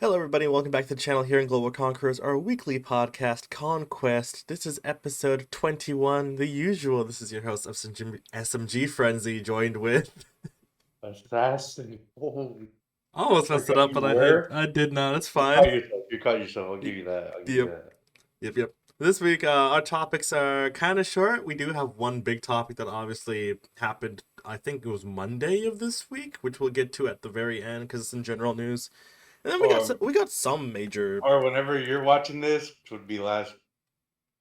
Hello, everybody. Welcome back to the channel here in Global Conquerors, our weekly podcast, Conquest. This is episode 21, the usual. This is your host, SMGFrenzy, joined with... Assassin. Holy. I almost I messed it forgot up, you but were. I did not. It's You fine. caught yourself. You caught yourself. I'll Y- give you that. I'll give you Yep, that. yep. This week, our topics are kind of short. We do have one big topic that obviously happened, I think it was Monday of this week, which we'll get to at the very end because it's in general news. And then Or, we got some major... or whenever you're watching this, which would be last.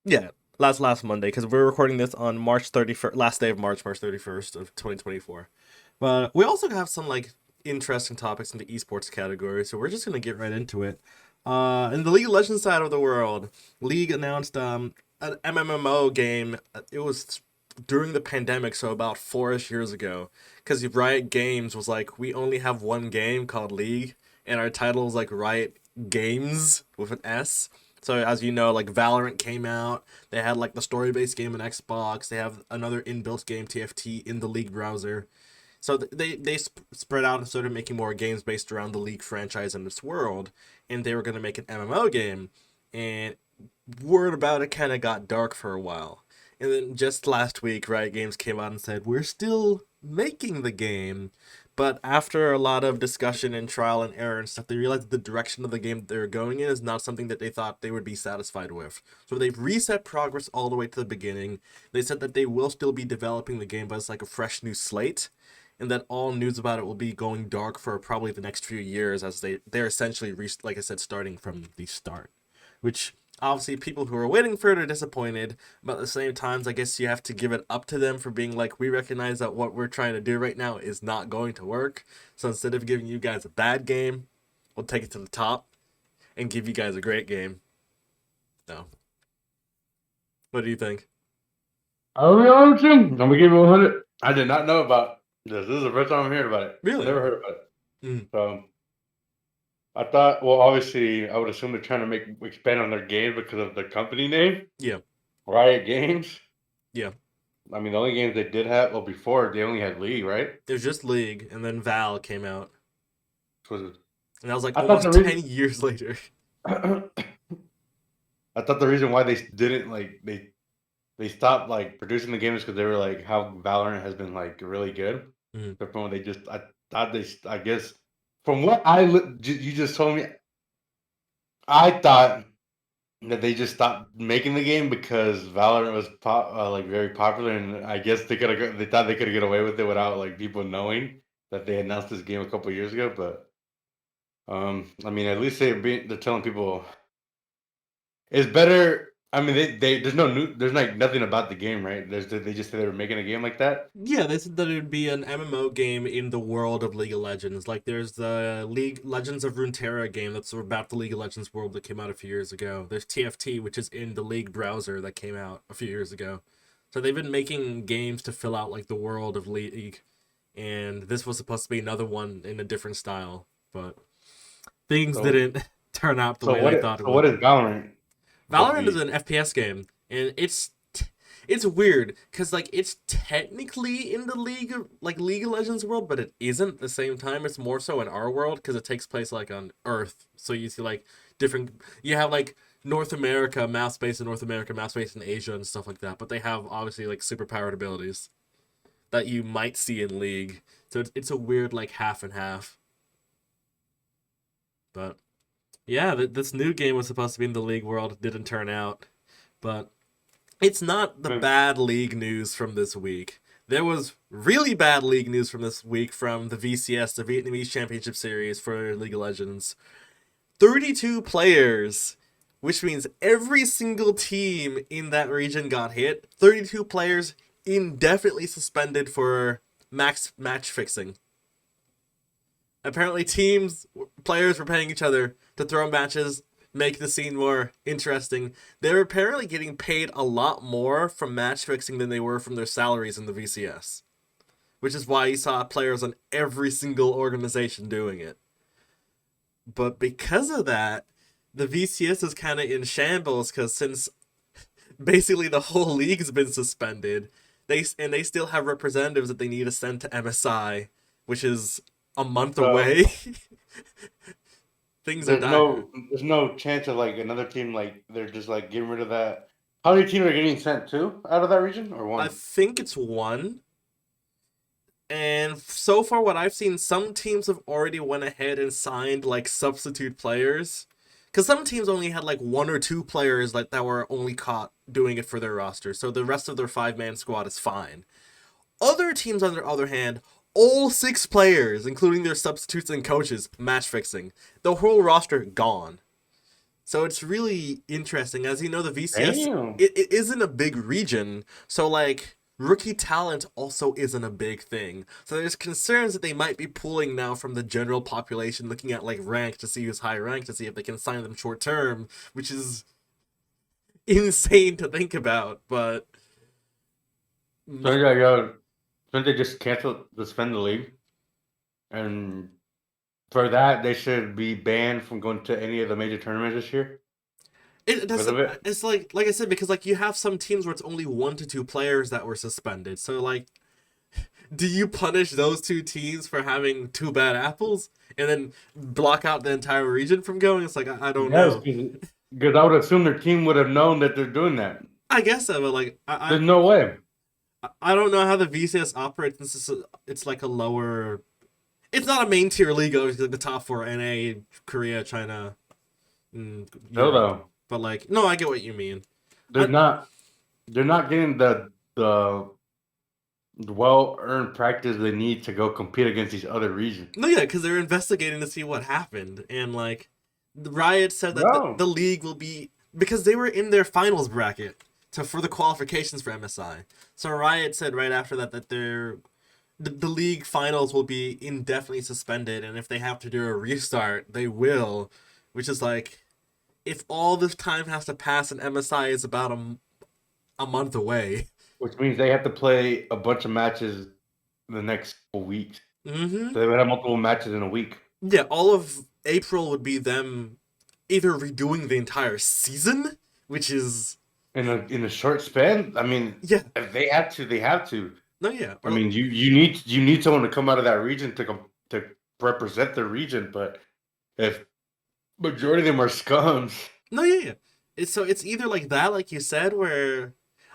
Yeah, last Monday because we're recording this on March 31st, last day of March, March 31st of 2024. But we also have some like interesting topics in the esports category, so we're just gonna get right into it. In the League of Legends side of the world, League announced an MMO game. It was during the pandemic, so about 4-ish years ago, because Riot Games was like, we only have one game called League, and our title is like Riot Games with an S. So as you know, like Valorant came out. They had like the story-based game on Xbox. They have another inbuilt game TFT in the League browser. So they spread out and started making more games based around the League franchise and its world. And they were going to make an MMO game. And word about it kind of got dark for a while. And then just last week, Riot Games came out and said, we're still making the game. But after a lot of discussion and trial and error and stuff, they realized that the direction of the game that they're going in is not something that they thought they would be satisfied with. So they've reset progress all the way to the beginning. They said that they will still be developing the game, but it's like a fresh new slate. And that all news about it will be going dark for probably the next few years as they're essentially, like I said, starting from the start. Which obviously people who are waiting for it are disappointed, but at the same time, I guess you have to give it up to them for being like, we recognize that what we're trying to do right now is not going to work. So instead of giving you guys a bad game, we'll take it to the top and give you guys a great game. No. What do you think? I'll be honest with you. I'm gonna give you 100. I did not know about this. This is the first time I'm hearing about it. I Really? never heard about it. Mm. So I thought, well, obviously, I would assume they're trying to expand on their game because of the company name, Yeah. Riot Games. Yeah. I mean, the only games they did have, well, before they only had League, right? There's just League, and then Val came out. Was And that was like I thought almost the 10 reason. years later. I thought the reason why they didn't like they stopped like producing the games because they were like how Valorant has been like really good. Mm. But from they just I thought I guess from what you just told me, I thought that they just stopped making the game because Valorant was like very popular, and I guess they thought they could get away with it without like people knowing that they announced this game a couple years ago. But I mean, at least they're telling people it's better. I mean, there's no new, there's like nothing about the game, right? They just said they were making a game like that. Yeah, they said that it would be an MMO game in the world of League of Legends. Like there's the League Legends of Runeterra game that's about the League of Legends world that came out a few years ago. There's TFT, which is in the League browser that came out a few years ago. So they've been making games to fill out like the world of League, and this was supposed to be another one in a different style, but things So didn't turn out the way they thought it what would. is Valorant supposed to Valorant is be? an FPS game, and it's weird because like it's technically in the League of Legends world, but it isn't at the same time. It's more so in our world because it takes place like on Earth. So you see like different. You have like North America map space in North America, map space in Asia, and stuff like that. But they have obviously like super powered abilities that you might see in League. So it's a weird like half and half. But yeah, this new game was supposed to be in the League world. It didn't turn out, but it's not the Hmm. bad league news from this week. There was really bad league news from this week from the VCS, the Vietnamese Championship Series for League of Legends. 32 players, which means every single team in that region got hit. 32 players indefinitely suspended for max match fixing. Apparently, players were paying each other to throw matches, make the scene more interesting. They were apparently getting paid a lot more from match fixing than they were from their salaries in the VCS, which is why you saw players on every single organization doing it. But because of that, the VCS is kind of in shambles because since basically the whole league's been suspended, they still have representatives that they need to send to MSI, which is a month So away. things are dire. there's no chance of like another team like they're just like getting rid of that. How many teams are getting sent to out of that region or I one? think it's one. And so far, what I've seen, some teams have already went ahead and signed like substitute players, because some teams only had like one or two players like that were only caught doing it for their roster, so the rest of their 5-man squad is fine. Other teams, on the other hand, all 6 players, including their substitutes and coaches, match fixing. The whole roster gone. So it's really interesting. As you know, the VCS Damn. it isn't a big region, so like rookie talent also isn't a big thing. So there's concerns that they might be pulling now from the general population, looking at like rank to see who's high ranked to see if they can sign them short term, which is insane to think about. But So yeah, shouldn't they just suspend the league? And for that, they should be banned from going to any of the major tournaments this year. it Because doesn't. of it. It's like I said, because like you have some teams where it's only 1 to 2 players that were suspended. So like, do you punish those 2 teams for having 2 bad apples and then block out the entire region from going? It's like I don't Yes, know. because I would assume their team would have known that they're doing that. I guess so, but like There's no way. I don't know how the VCS operates. It's like a lower. It's not a main tier league. Obviously, like the top 4: NA, Korea, China, and No, Europe. though. But like, no, I get what you mean. They're I- not. They're not getting the well earned practice they need to go compete against these other regions. No, yeah, because they're investigating to see what happened, and like, the Riot said that No. the league will be because they were in their finals bracket for the qualifications for MSI. So Riot said right after that the league finals will be indefinitely suspended, and if they have to do a restart, they will. Which is like, if all this time has to pass and MSI is about a month away. Which means they have to play a bunch of matches in the next couple weeks. Mm-hmm. So they would have multiple matches in a week. Yeah, all of April would be them either redoing the entire season, which is In a short span, I mean, yeah. if they have to, they have to. No, yeah. I mean, you need someone to come out of that region to represent the region, but if majority of them are scums, No, yeah, yeah. It's either like that, like you said, where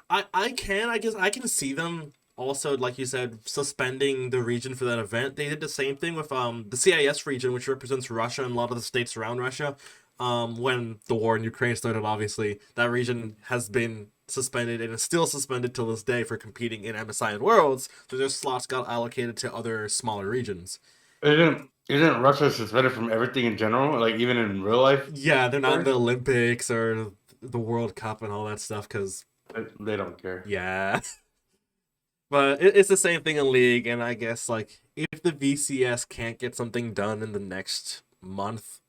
I guess I can see them also, like you said, suspending the region for that event. They did the same thing with the CIS region, which represents Russia and a lot of the states around Russia. When the war in Ukraine started, obviously that region has been suspended and is still suspended till this day for competing in MSI and Worlds. So their slots got allocated to other smaller regions. isn't Russia suspended from everything in general, like even in real life? Yeah, they're not in the Olympics or the World Cup and all that stuff because They don't care. yeah. But it's the same thing in League, and I guess like if the VCS can't get something done in the next month,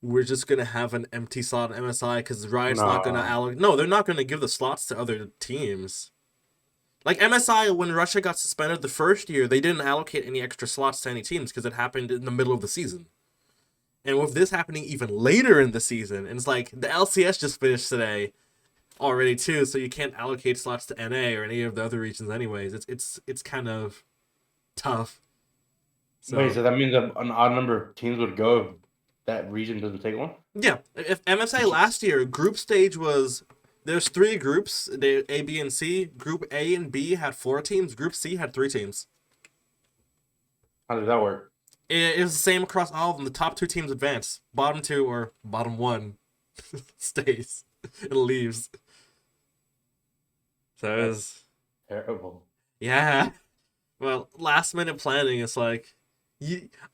we're just gonna have an empty slot in MSI because Riot's not gonna No. allocate. No, they're not gonna give the slots to other teams. Like MSI, when Russia got suspended the first year, they didn't allocate any extra slots to any teams because it happened in the middle of the season. And with this happening even later in the season, and it's like the LCS just finished today already too, so you can't allocate slots to NA or any of the other regions anyways. It's kind of tough. So, Wait, so that means an odd number of teams would go if that region doesn't take one? yeah, if MSI last year group stage was there's 3 groups, the A, B, and C. Group A and B had 4 teams. Group C had 3 teams. How does that work? It was the same across all of them. The top 2 teams advance. Bottom 2 or bottom 1 stays. It leaves. So it was Terrible. yeah. Well, last minute planning is like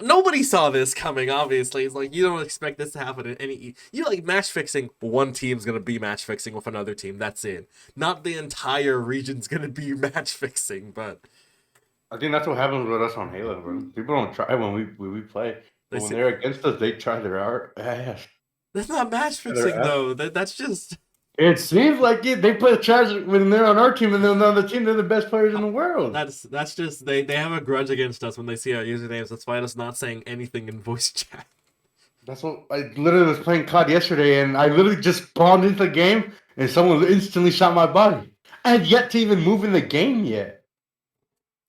nobody saw this coming. Obviously, it's like you don't expect this to happen in any. You like match fixing. One team's gonna be match fixing with another team. That's it. Not the entire region's gonna be match fixing. But I think that's what happens with us on Halo, bro. People don't try when we play. But when they're against us, they try their ass. That's not match fixing though. That's just. It seems like it. They play trash when they're on our team, and they're on the team. They're the best players in the world. That's just they have a grudge against us when they see our usernames. That's why us not saying anything in voice chat. That's what I literally was playing COD yesterday, and I literally just spawned into the game, and someone instantly shot my body. I had yet to even move in the game yet.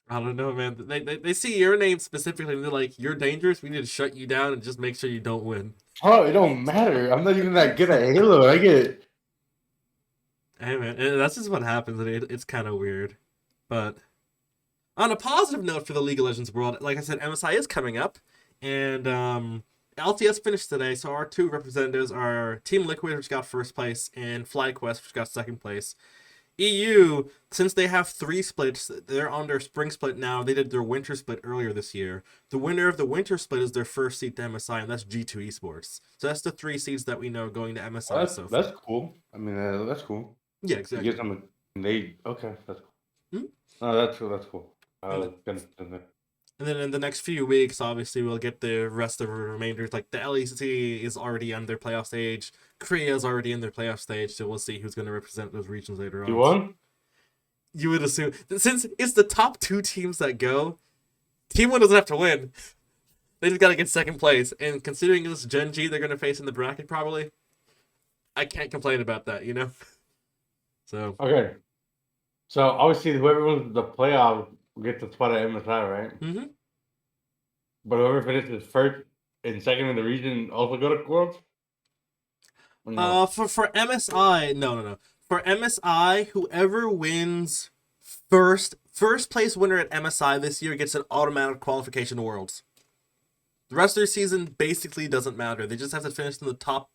I don't know, man. They see your name specifically, and they're like, "You're dangerous. We need to shut you down and just make sure you don't win." Oh, it don't matter. I'm not even that good at Halo. I get. Hey man, that's just what happens. It's kind of weird. But on a positive note for the League of Legends world, like I said, MSI is coming up, and LTS finished today. So our two representatives are Team Liquid, which got first place, and FlyQuest, which got second place. EU, since they have 3 splits, they're on their spring split now. They did their winter split earlier this year. The winner of the winter split is their first seed to MSI, and that's G2 Esports. So that's the 3 seeds that we know going to MSI so far. That's cool. I mean, that's cool. Yeah, It exactly. gives them okay. That's cool. Hmm? No, that's cool. That's cool. And then in the next few weeks, obviously, we'll get the rest of the remainders. Like the LEC is already on their playoff stage. Korea is already in their playoff stage, so we'll see who's going to represent those regions later on. You won? You would assume, since it's the top 2 teams that go, Team 1 doesn't have to win. They just got to get second place. And considering this Gen G they're going to face in the bracket, probably, I can't complain about that, you know? So. Okay. So obviously, whoever wins the playoff will get the spot at MSI, right? Mm-hmm. But whoever finishes first and second in the region also go to Worlds? No? For MSI, no. For MSI, whoever wins first place winner at MSI this year gets an automatic qualification to Worlds. The rest of their season basically doesn't matter. They just have to finish in the top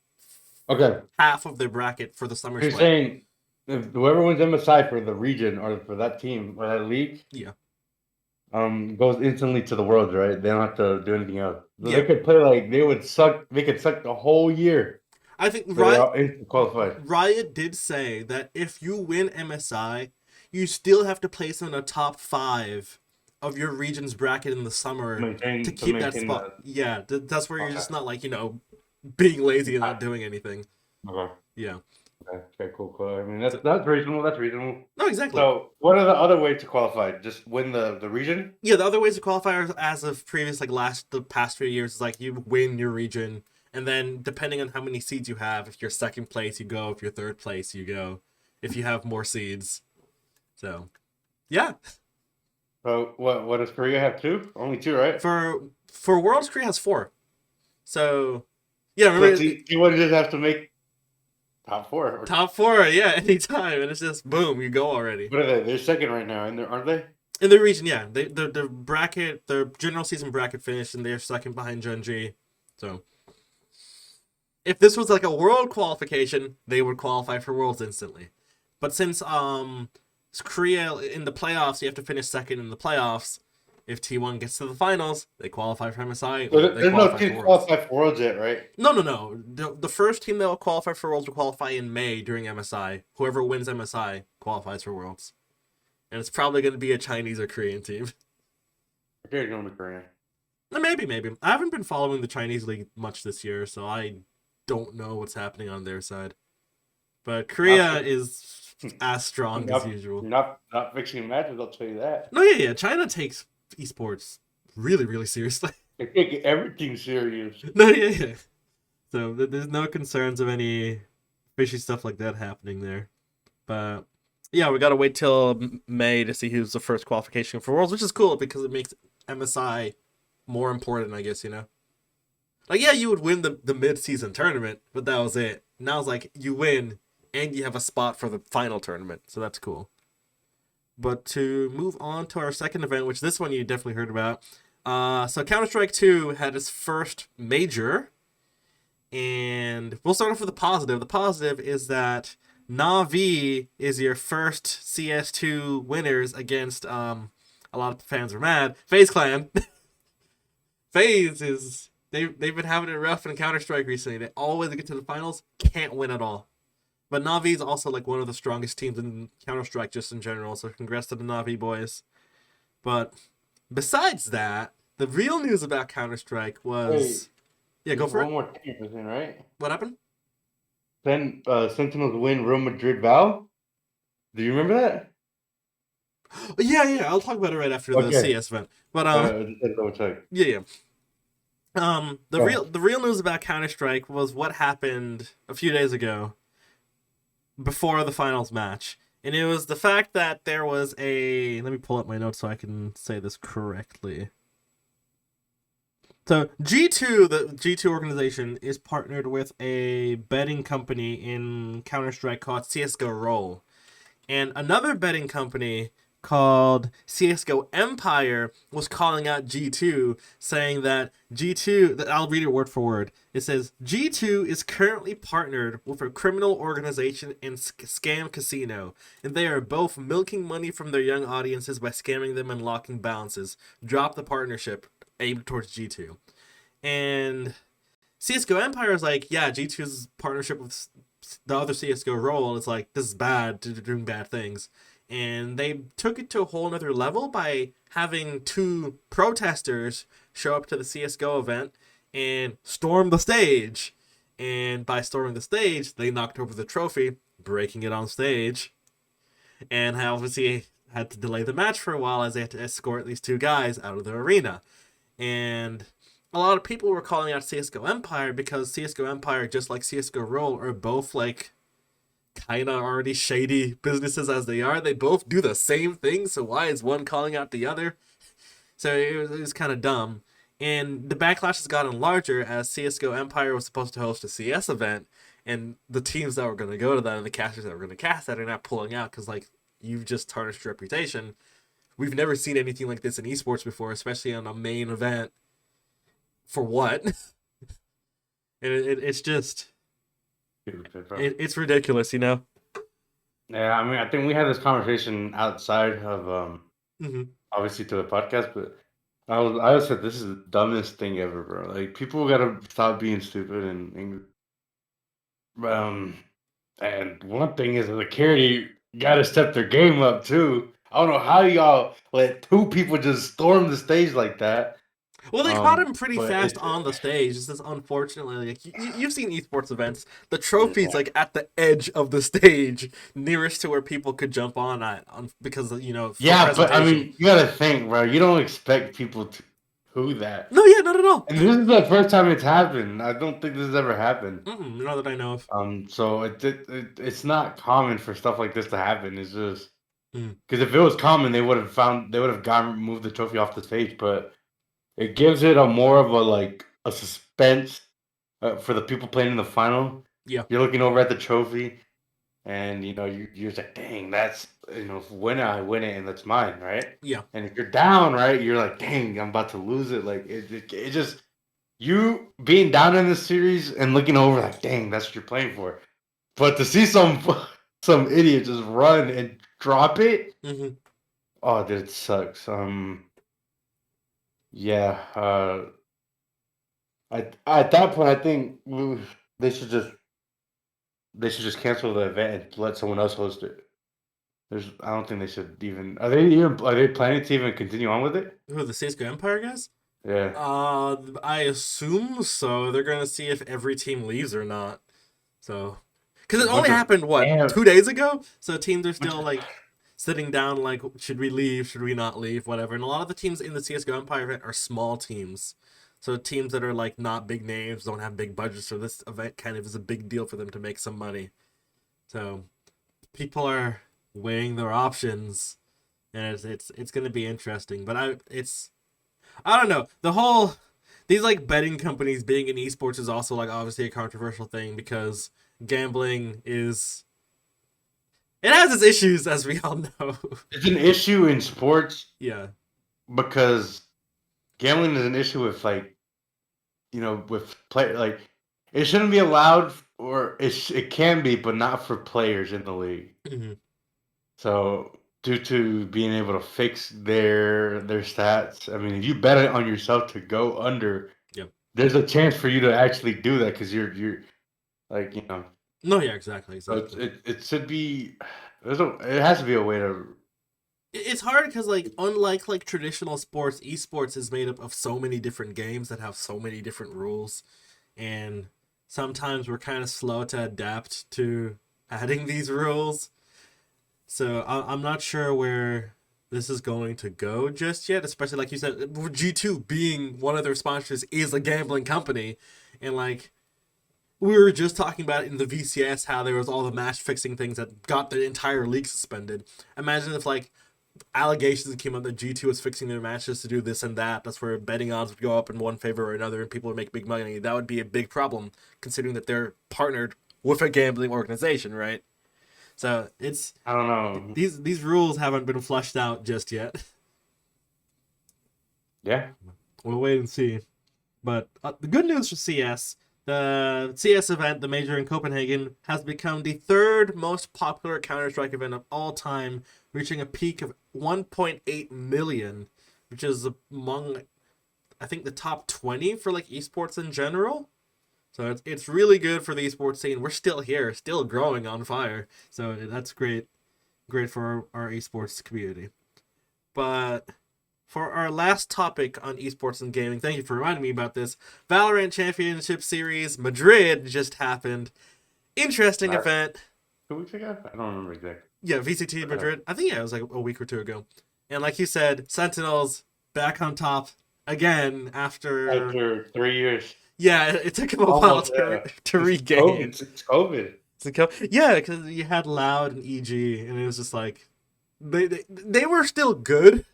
half of their bracket for the summer. You're saying if whoever wins MSI for the region or for that team or that league, goes instantly to the Worlds, right? They don't have to do anything else. So they could play like they could suck the whole year. I think Riot did say that if you win MSI, you still have to place in the top 5 of your region's bracket in the summer to keep that spot. Yeah, that's where you're just not like, being lazy and not doing anything. Okay. Yeah. Okay, cool. I mean, that's reasonable. That's reasonable. No, exactly. So, what are the other ways to qualify? Just win the region? Yeah, the other ways to qualify are, as of previous, the past few years, is like you win your region, and then depending on how many seeds you have, if you're second place, you go. If you're third place, you go. If you have more seeds, so yeah. So what does Korea have? 2? Only 2, right? For Worlds, Korea has 4. So yeah, remember you would just have to make top 4. Top 4, yeah, anytime, and it's just boom, you go already. What are they? They're second right now, aren't they? In the region, yeah. The bracket, the general season bracket finished, and they're second behind Gen G. So if this was like a world qualification, they would qualify for Worlds instantly. But since Korea in the playoffs, you have to finish second in the playoffs. If T1 gets to the finals, they qualify for MSI. There's no team qualify for Worlds yet, right? No. The first team that will qualify for Worlds will qualify in May during MSI. Whoever wins MSI qualifies for Worlds. And it's probably going to be a Chinese or Korean team. I think it's going to be Korean. Maybe. I haven't been following the Chinese league much this year, so I don't know what's happening on their side. But Korea is as strong as usual. Not fixing matches, I'll tell you that. No, yeah. China takes esports really, really seriously. They take everything serious. No, yeah. So there's no concerns of any fishy stuff like that happening there. But yeah, we gotta wait till May to see who's the first qualification for Worlds, which is cool because it makes MSI more important, I guess, Like, yeah, you would win the mid-season tournament, but that was it. Now it's like, you win, and you have a spot for the final tournament, so that's cool. But to move on to our second event, which this one you definitely heard about. So Counter-Strike 2 had its first major, and we'll start off with the positive. The positive is that Na'Vi is your first CS2 winners against, a lot of fans are mad, FaZe Clan. FaZe is... They've been having it rough in Counter-Strike recently. They always get to the finals, can't win at all. But Na'Vi is also like one of the strongest teams in Counter-Strike just in general, so congrats to the Na'Vi boys. But besides that, the real news about Counter-Strike was... Yeah, go for it. One more team, right? What happened? Then Sentinels win Real Madrid Val. Do you remember that? Yeah. I'll talk about it right after the CS event. But yeah. The real news about Counter-Strike was what happened a few days ago before the finals match. And it was the fact that there was a... Let me pull up my notes so I can say this correctly. So G2, the G2 organization, is partnered with a betting company in Counter Strike called CS:GO Roll, and another betting company called CS:GO Empire was calling out G2, saying that G2, that I'll read it word for word. It says G2 is currently partnered with a criminal organization and scam casino, and they are both milking money from their young audiences by scamming them and locking balances. Drop the partnership aimed towards G2. And CS:GO Empire is like, yeah, G2's partnership with the other CS:GO role is like, this is bad, doing bad things. And they took it to a whole nother level by having two protesters show up to the CS:GO event and storm the stage. And by storming the stage, they knocked over the trophy, breaking it on stage. And obviously had to delay the match for a while as they had to escort these two guys out of the arena. And a lot of people were calling out CS:GO Empire because CS:GO Empire, just like CS:GO Roll, are both like kind of already shady businesses as they are. They both do the same thing, so why is one calling out the other? So it was kind of dumb. And the backlash has gotten larger as CS:GO Empire was supposed to host a CS event, and the teams that were going to go to that and the casters that were going to cast that are not pulling out because like you've just tarnished your reputation. We've never seen anything like this in esports before, especially on a main event. For what? And it's just it's ridiculous, you know. Yeah, I mean, I think we had this conversation outside of Mm-hmm. obviously to the podcast, but I said this is the dumbest thing ever, bro. Like people gotta stop being stupid um and one thing is the carry gotta step their game up too. I don't know how y'all let two people just storm the stage like that. Well, they caught him pretty But fast it on the stage. It's just unfortunately, like you've seen esports events, the yeah. trophy's like at the edge of the stage, nearest to where people could jump on because for Yeah, but I presentation. mean, you gotta think, bro. You don't expect people to do that. No, yeah, not at all. And this is the first time it's happened. I don't think this has ever happened. Not that I know of. So it's not common for stuff like this to happen. It's just Mm, because if it was common, they would have gone moved the trophy off the stage. But it gives it a more of a like a suspense for the people playing in the final. yeah, You're looking over at the trophy, and you're just like, dang, that's when I win it and that's mine, right? yeah. And if you're down, right, you're like, dang, I'm about to lose it. Like it just you being down in this series and looking over like, dang, that's what you're playing for. But to see some idiot just run and drop it, Hmm. oh, dude, it sucks. Yeah. At that point, I think they should just cancel the event and let someone else host it. I don't think they should even. Are they planning to even continue on with it? Who the CS:GO Empire guys? Yeah. I assume so. They're gonna see if every team leaves or not. So, because A it only bunch of happened what damn. 2 days ago, so teams are Bunch still of, like sitting down, like, should we leave? Should we not leave? Whatever. And a lot of the teams in the CS:GO Empire event are small teams, so teams that are like not big names, don't have big budgets, so this event kind of is a big deal for them to make some money. So people are weighing their options, and it's gonna be interesting. But I don't know. The whole these like betting companies being in esports is also like obviously a controversial thing because gambling is it has its issues as we all know. it's an issue in sports Yeah. because gambling is an issue with with play like it shouldn't be allowed or it can be, but not for players in the league. Hmm. So due to being able to fix their stats, I mean, if you bet it on yourself to go under, Yep. there's a chance for you to actually do that because you're like No, yeah, exactly, So exactly. it should be it has to be a way to It's hard because like unlike like traditional sports, esports is made up of so many different games that have so many different rules, and sometimes we're kind of slow to adapt to adding these rules. So I'm not sure where this is going to go just yet, especially like you said, G2 being one of their sponsors is a gambling company. And like we were just talking about it in the VCS how there was all the match fixing things that got the entire league suspended. Imagine if like allegations that came out that G2 was fixing their matches to do this and that. That's where betting odds would go up in one favor or another, and people would make big money. That would be a big problem, considering that they're partnered with a gambling organization, right? So it's I don't know. these rules haven't been flushed out just yet. Yeah. We'll wait and see. But the good news for CS, the CS event, the major in Copenhagen, has become the third most popular Counter-Strike event of all time, reaching a peak of 1.8 million, which is among, I think, the top 20 for like esports in general. So it's really good for the esports scene. We're still here, still growing on fire. So that's great for our esports community. But for our last topic on esports and gaming, thank you for reminding me about this. Valorant Championship Series Madrid just happened. Interesting event. 2 weeks ago? I don't remember exactly. Yeah, VCT Madrid. I think it was like a week or two ago. And like you said, Sentinels back on top again after 3 years. Yeah, it took him a while to regain. It's COVID. Yeah, because you had Loud and EG, and it was just like they were still good,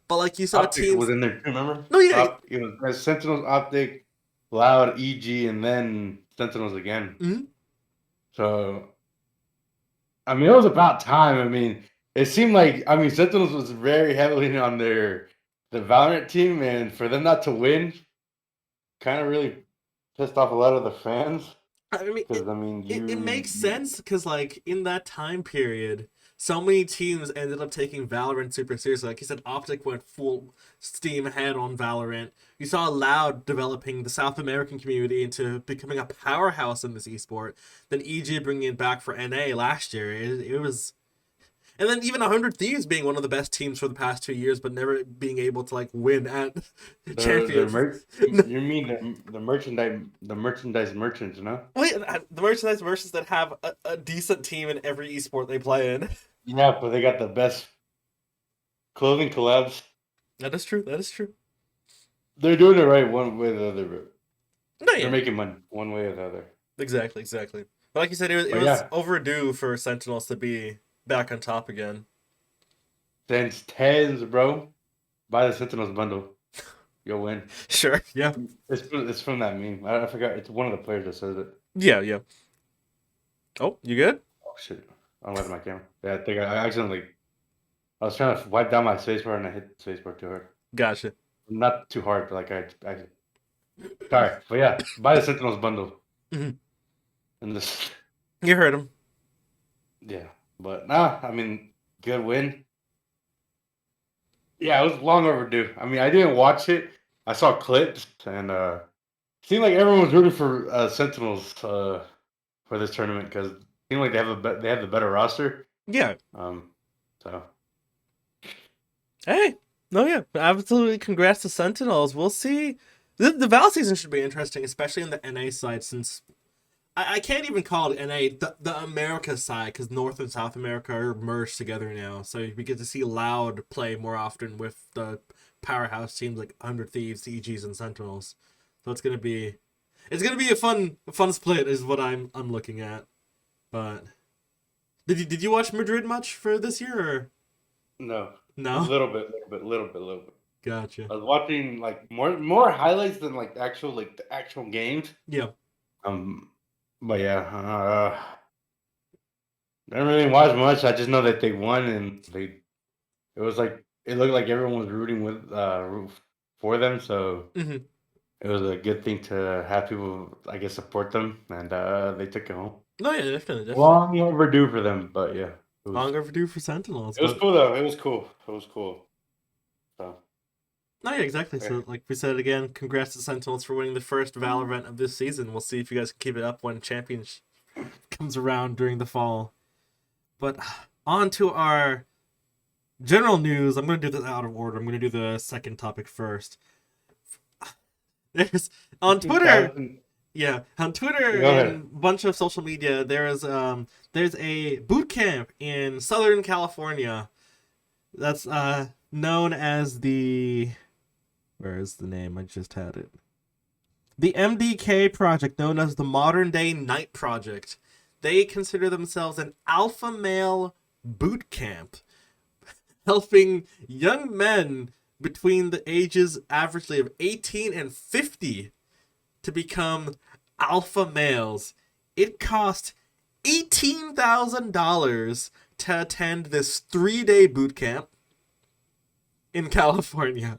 but like you saw Optic teams was in there too, remember? No, yeah, It was Sentinels, Optic, Loud, EG, and then Sentinels again. Mhm. So, I mean, it was about time. I mean, it seemed like Sentinels was very heavily on the Valorant team, and for them not to win, kind of really pissed off a lot of the fans. I mean, Because it makes sense because like in that time period, so many teams ended up taking Valorant super seriously. Like you said, Optic went full steam ahead on Valorant. You saw Loud developing the South American community into becoming a powerhouse in this esport. Then EG bringing it back for NA last year. It was, and then even 100 Thieves being one of the best teams for the past 2 years, but never being able to like win at champions. You mean the merchandise merchants, no? Wait, the merchandise merchants that have a decent team in every esport they play in. Yeah, but they got the best clothing collabs. That is true. That is true. They're doing it right one way or the other. No, They're making money one way or the other. Exactly. But like you said, it was overdue for Sentinels to be back on top again. Since tens, bro. Buy the Sentinels bundle. You'll win. Sure. Yeah. It's from that meme. I forgot. It's one of the players that says it. Yeah. Oh, you good? Oh shit! I'm left my camera. Yeah, I think I accidentally. I was trying to wipe down my spacebar and I hit spacebar too hard. Gotcha. Not too hard, but like I sorry, but yeah, buy the Sentinels bundle. Mm-hmm. And this. You heard him. Yeah, but good win. Yeah, it was long overdue. I didn't watch it. I saw clips and seemed like everyone was rooting for Sentinels for this tournament because it seemed like they have the better roster. Yeah. So. Hey. No, yeah, absolutely. Congrats to Sentinels. We'll see. The Val season should be interesting, especially on the NA side, since I can't even call it NA, the America side, because North and South America are merged together now. So we get to see Loud play more often with the powerhouse teams like 100 Thieves, EGs, and Sentinels. So it's gonna be a fun split, is what I'm looking at. But did you watch Madrid much for this year? Or? No. No. A little bit. Gotcha. I was watching like more highlights than like the actual games. Yeah. But yeah, didn't really watch much. I just know that they won and it looked like everyone was rooting for them. So It was a good thing to have people, I guess, support them, and they took it home. No, yeah, definitely. Long overdue for them, but yeah. Long overdue for Sentinels. It was cool, though. It was cool. So. No, yeah, exactly. Yeah. So, like we said again, congrats to Sentinels for winning the first Valorant of this season. We'll see if you guys can keep it up when Champions comes around during the fall. But on to our general news. I'm going to do this out of order. I'm going to do the second topic first. There's on Twitter. Yeah, on Twitter and a bunch of social media, there's a boot camp in Southern California that's known as the... Where is the name? I just had it. The MDK project, known as the Modern Day Night Project. They consider themselves an alpha male boot camp. helping young men between the ages averagely of 18 and 50 to become alpha males. It cost $18,000 to attend this 3-day boot camp in California.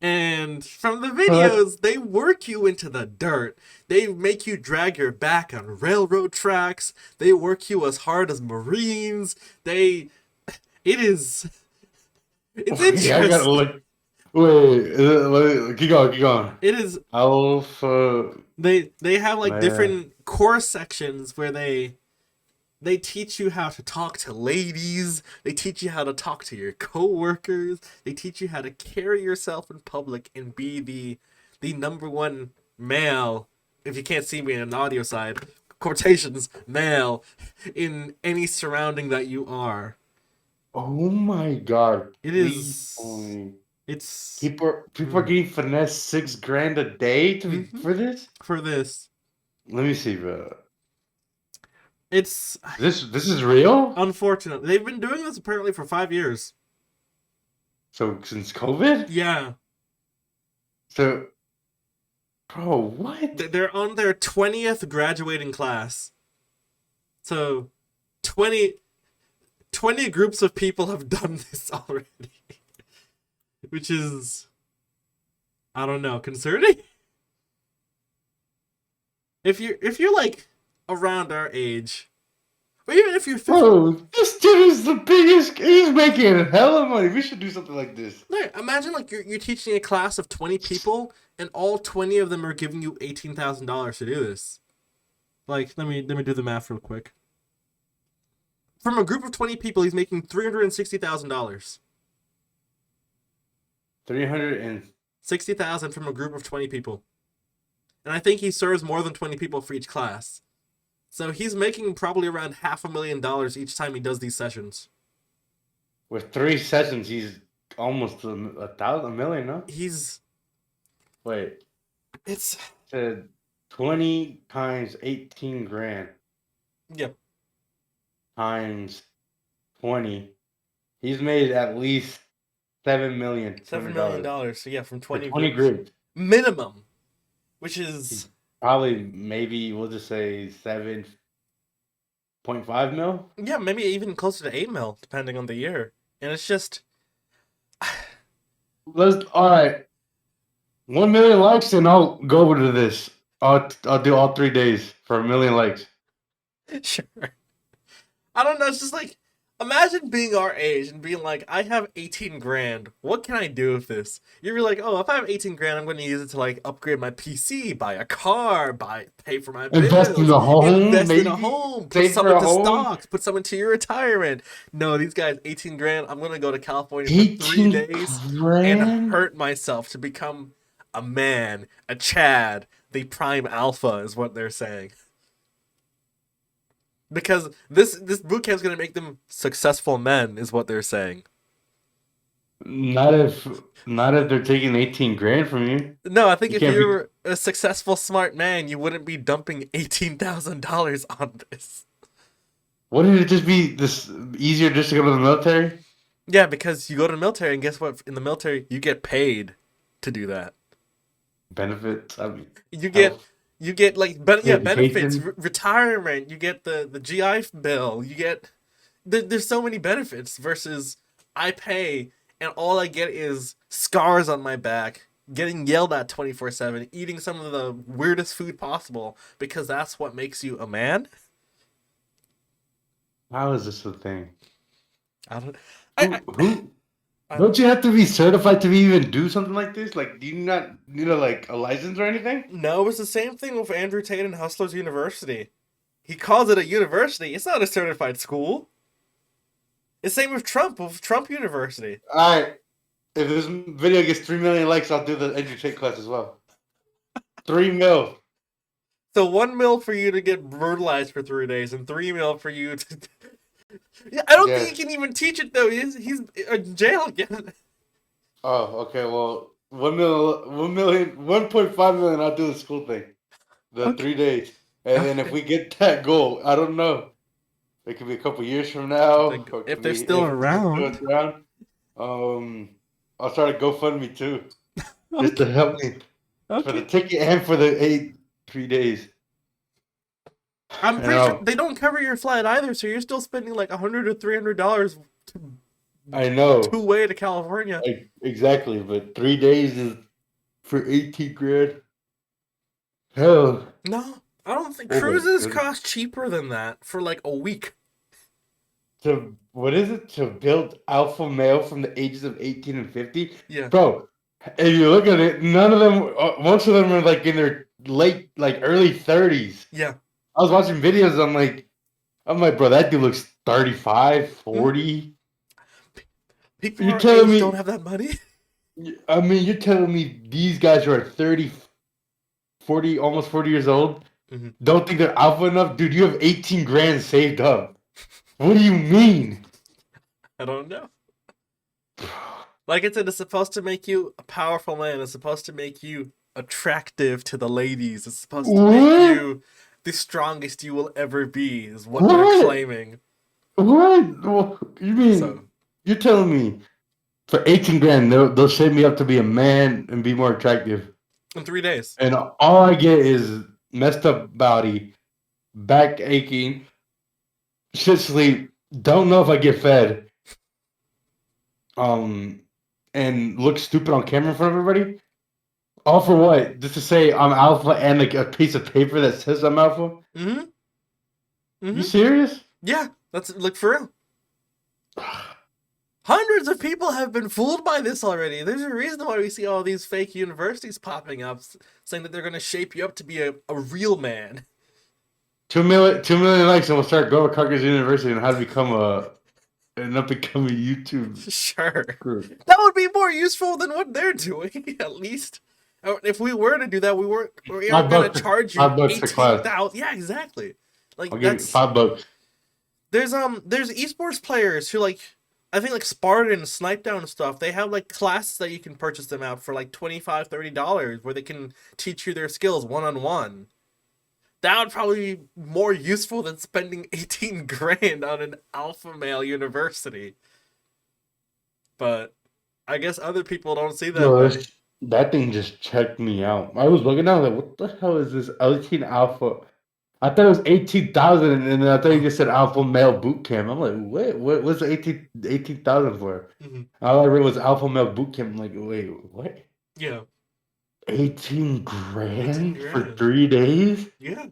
And from the videos, they work you into the dirt. They make you drag your back on railroad tracks. They work you as hard as Marines. It is, it's Yeah, I gotta interesting. look. Wait, keep going, keep going. It is. Alpha They have like man. different course sections where they teach you how to talk to ladies. They teach you how to talk to your coworkers. They teach you how to carry yourself in public and be the number one male. If you can't see me in an audio side, quotations male in any surrounding that you are. Oh my god. It Please is. only. It's People are getting finesse $6,000 a day for this? for this. Let me see, bro. It's This is real? unfortunate. They've been doing this apparently for 5 years. So since COVID? Yeah. So bro, what? They're on their 20th graduating class. So 20 groups of people have done this already. Which is, I don't know, concerning. If you're like around our age, or even if you're 50, Bro, this dude is the biggest. He's making hella money. We should do something like this. like, imagine like you're teaching a class of 20 people and all 20 of them are giving you $18,000 to do this. Like, let me do the math real quick. From a group of 20 people, he's making $360,000. 300 and 60,000 from a group of 20 people. And I think he serves more than 20 people for each class. So he's making probably around $500,000 each time he does these sessions. with 3 sessions, he's almost a million, no? He's Wait, it's said 20 times 18 grand yep. times 20. He's made at least $7,200,000 $7 million. So yeah, from for 20 20 groups. groups. Minimum. Which is He's probably maybe we'll just say 7.5 mil. yeah, maybe even closer to 8 mil, depending on the year. And it's just Let's all right. 1,000,000 likes and I'll go over to this. I'll do all 3 days for 1,000,000 likes. sure. I don't know, it's just like imagine being our age and being like, I have 18 grand. What can I do with this? You'd be like, oh, if I have 18 grand, I'm going to use it to like upgrade my PC, buy a car, pay for my Invest in bills, a home, invest in a maybe? home, put Save some for a into home? stocks, put some into your retirement. No, these guys, 18 grand. I'm going to go to California for 3 18 days and grand? hurt myself to become a man, a Chad, the prime alpha is what they're saying. Because this boot camp is going to make them successful men, is what they're saying. Not if they're taking 18 grand from you. No, I think You if can't be. you're a successful, smart man, you wouldn't be dumping $18,000 on this. Wouldn't it just be this easier just to go to the military? Yeah, because you go to the military, and guess what? In the military, you get paid to do that. Benefits, I mean, You get health, like benefits, education. retirement. You get the GI Bill. You get there's so many benefits versus I pay and all I get is scars on my back, getting yelled at 24/7, eating some of the weirdest food possible because that's what makes you a man. How is this a thing? I don't. Who? I Don't you have to be certified to even do something like this? Like, do you not need like a license or anything? no, it's the same thing with Andrew Tate and Hustlers University. He calls it a university. It's not a certified school. It's same with Trump University. All right. If this video gets 3,000,000 likes, I'll do the entry class as well. 3 mil. So 1 mil for you to get brutalized for 3 days, and 3 mil for you to. Yeah, I don't think Yeah. he can even teach it though. He's in jail again. Oh, okay. Well, 1,500,000. I'll do the school thing, the Okay. 3 days, and then if we get that goal, I don't know. It could be a couple years from now, Like, or it if could they're be still if around. it's around. I'll start a GoFundMe too, just to Okay. help me for the Okay. ticket and for the 3 days. I'm And pretty sure they don't cover your flight either, so you're still spending like $100 to $300 I know, two-way to California. exactly, but 3 days is for 18 grand. Hell, No, I don't think oh my cruises goodness. cost cheaper than that for like a week. To what is it to build alpha male from the ages of 18 and 50, Yeah, bro? If you look at it, none of them, most of them are like in their late, like early 30s. yeah. I was watching videos. I'm like, bro, that dude looks 35, Mhm. 40. People You're our telling age don't me, have that money. I mean, you're telling me these guys who are 30, 40, almost 40 years old Mhm. don't think they're alpha enough? Dude, you have 18 grand saved up. What do you mean? I don't know. Like I said, it's supposed to make you a powerful man. It's supposed to make you attractive to the ladies. It's supposed to make What? you the strongest you will ever be, is what they're What? claiming. What? You So, mean you're telling me for 18 grand they'll set me up to be a man and be more attractive, in 3 days. and all I get is messed up body, back aching, shit sleep, don't know if I get fed, um, and look stupid on camera in front of everybody. All for what? Just to say I'm alpha and like a piece of paper that says I'm alpha? Mm-hmm. You Mm-hmm. serious? Yeah, that's like for real. Hundreds of people have been fooled by this already. There's a reason why we see all these fake universities popping up saying that they're going to shape you up to be a real man. 2 million likes, and we'll start going to Conquerors University and how to become a YouTube Sure. group. That would be more useful than what they're doing, at least. If we were to do that, we aren't Five going to bucks, charge you $5 a class. 18,000. Yeah, exactly. I'll Like give you that's $5. there's esports players who like I think like Spartan, Snipe Down and stuff. They have like classes that you can purchase them out for like $25-$30 where they can teach you their skills one on one. That would probably be more useful than spending 18 grand on an alpha male university. But I guess other people don't see that Yo, way. that thing just checked me out. I was looking at it like, what the hell is this 18 Alpha? I thought it was 18,000, and then I thought you Oh. just said Alpha Male Boot Camp. I'm like, what's the 18,000 for? Mm-hmm. All I read was Alpha Male Boot Camp. I'm like, wait, what? Yeah. 18 18 grand for grand. 3 days Yeah.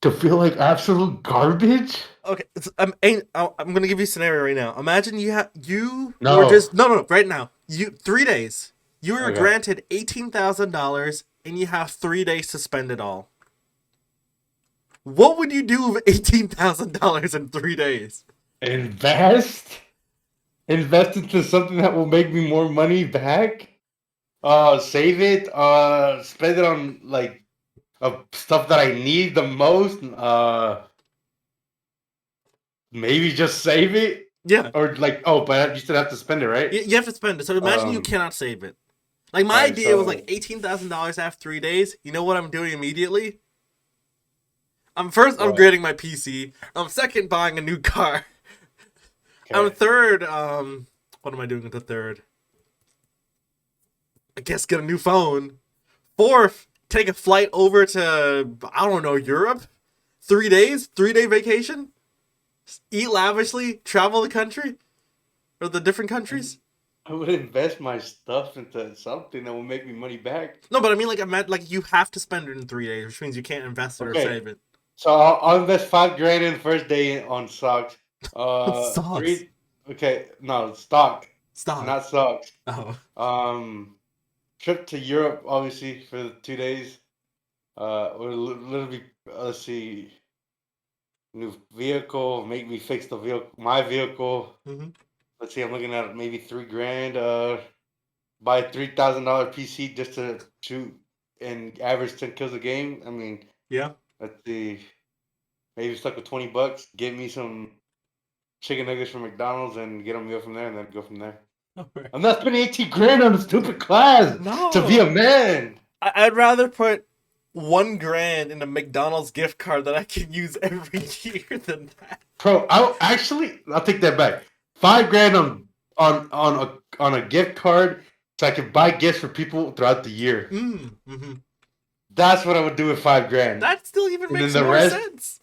to feel like absolute garbage? Okay, I'm gonna give you a scenario right now. Imagine you were No. just no right now. You 3 days. You were Okay. granted $18,000 and you have 3 days to spend it all. What would you do with $18,000 in 3 days? Invest? Invest into something that will make me more money back? Save it. Spend it on like stuff that I need the most. Maybe just save it, Yeah, or like, oh, but you still have to spend it, right? you have to spend it. So imagine you Um. cannot save it. Like All my right. idea was like So $18,000 after 3 days. You know what I'm doing immediately? I'm first what? upgrading my PC. I'm second buying a new car. I'm Okay. third. What am I doing with the third? I guess get a new phone. Fourth, take a flight over to I don't know Europe. 3 days, 3 day vacation. Eat lavishly, travel the country or the different countries. I would invest my stuff into something that will make me money back. No, but I mean like you have to spend it in 3 days, which means you can't invest it or Okay. save it. So I'll invest 5 grand in the first day on socks. Socks, Three. Okay. No, stock, stock. not socks. Oh, Um. Trip to Europe, obviously, for the 2 days. Literally, let's see, new vehicle, make me fix the vehicle, my vehicle. mm-hmm. Let's see, I'm looking at maybe 3 grand. Buy a $3,000 PC just to shoot and average 10 kills a game. I mean, Yeah. let's see, maybe stuck with $20. Get me some chicken nuggets from McDonald's and get a meal from there, and then go from there. Alright. I'm not spending 18 grand on a stupid class to be No, a man. I'd rather put 1 grand in a McDonald's gift card that I can use every year than that. Bro, I'll take that back. 5 grand on on a gift card so I can buy gifts for people throughout the year. Mm-hmm. That's what I would do with $5,000. That still even And then makes the more rest sense.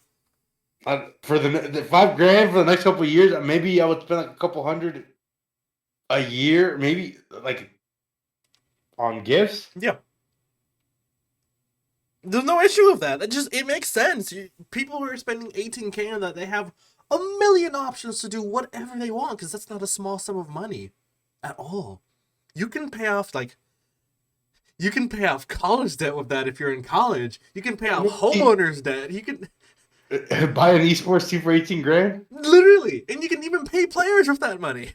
for the $5,000 for the next couple of years, maybe I would spend like a couple hundred a year, maybe like on gifts. Yeah. There's no issue with that. It makes sense. People who are spending 18K on that, they have a million options to do whatever they want because that's not a small sum of money at all. You can pay off college debt with that if you're in college. You can pay off homeowners debt. You can buy an esports team for $18,000. literally, and you can even pay players with that money.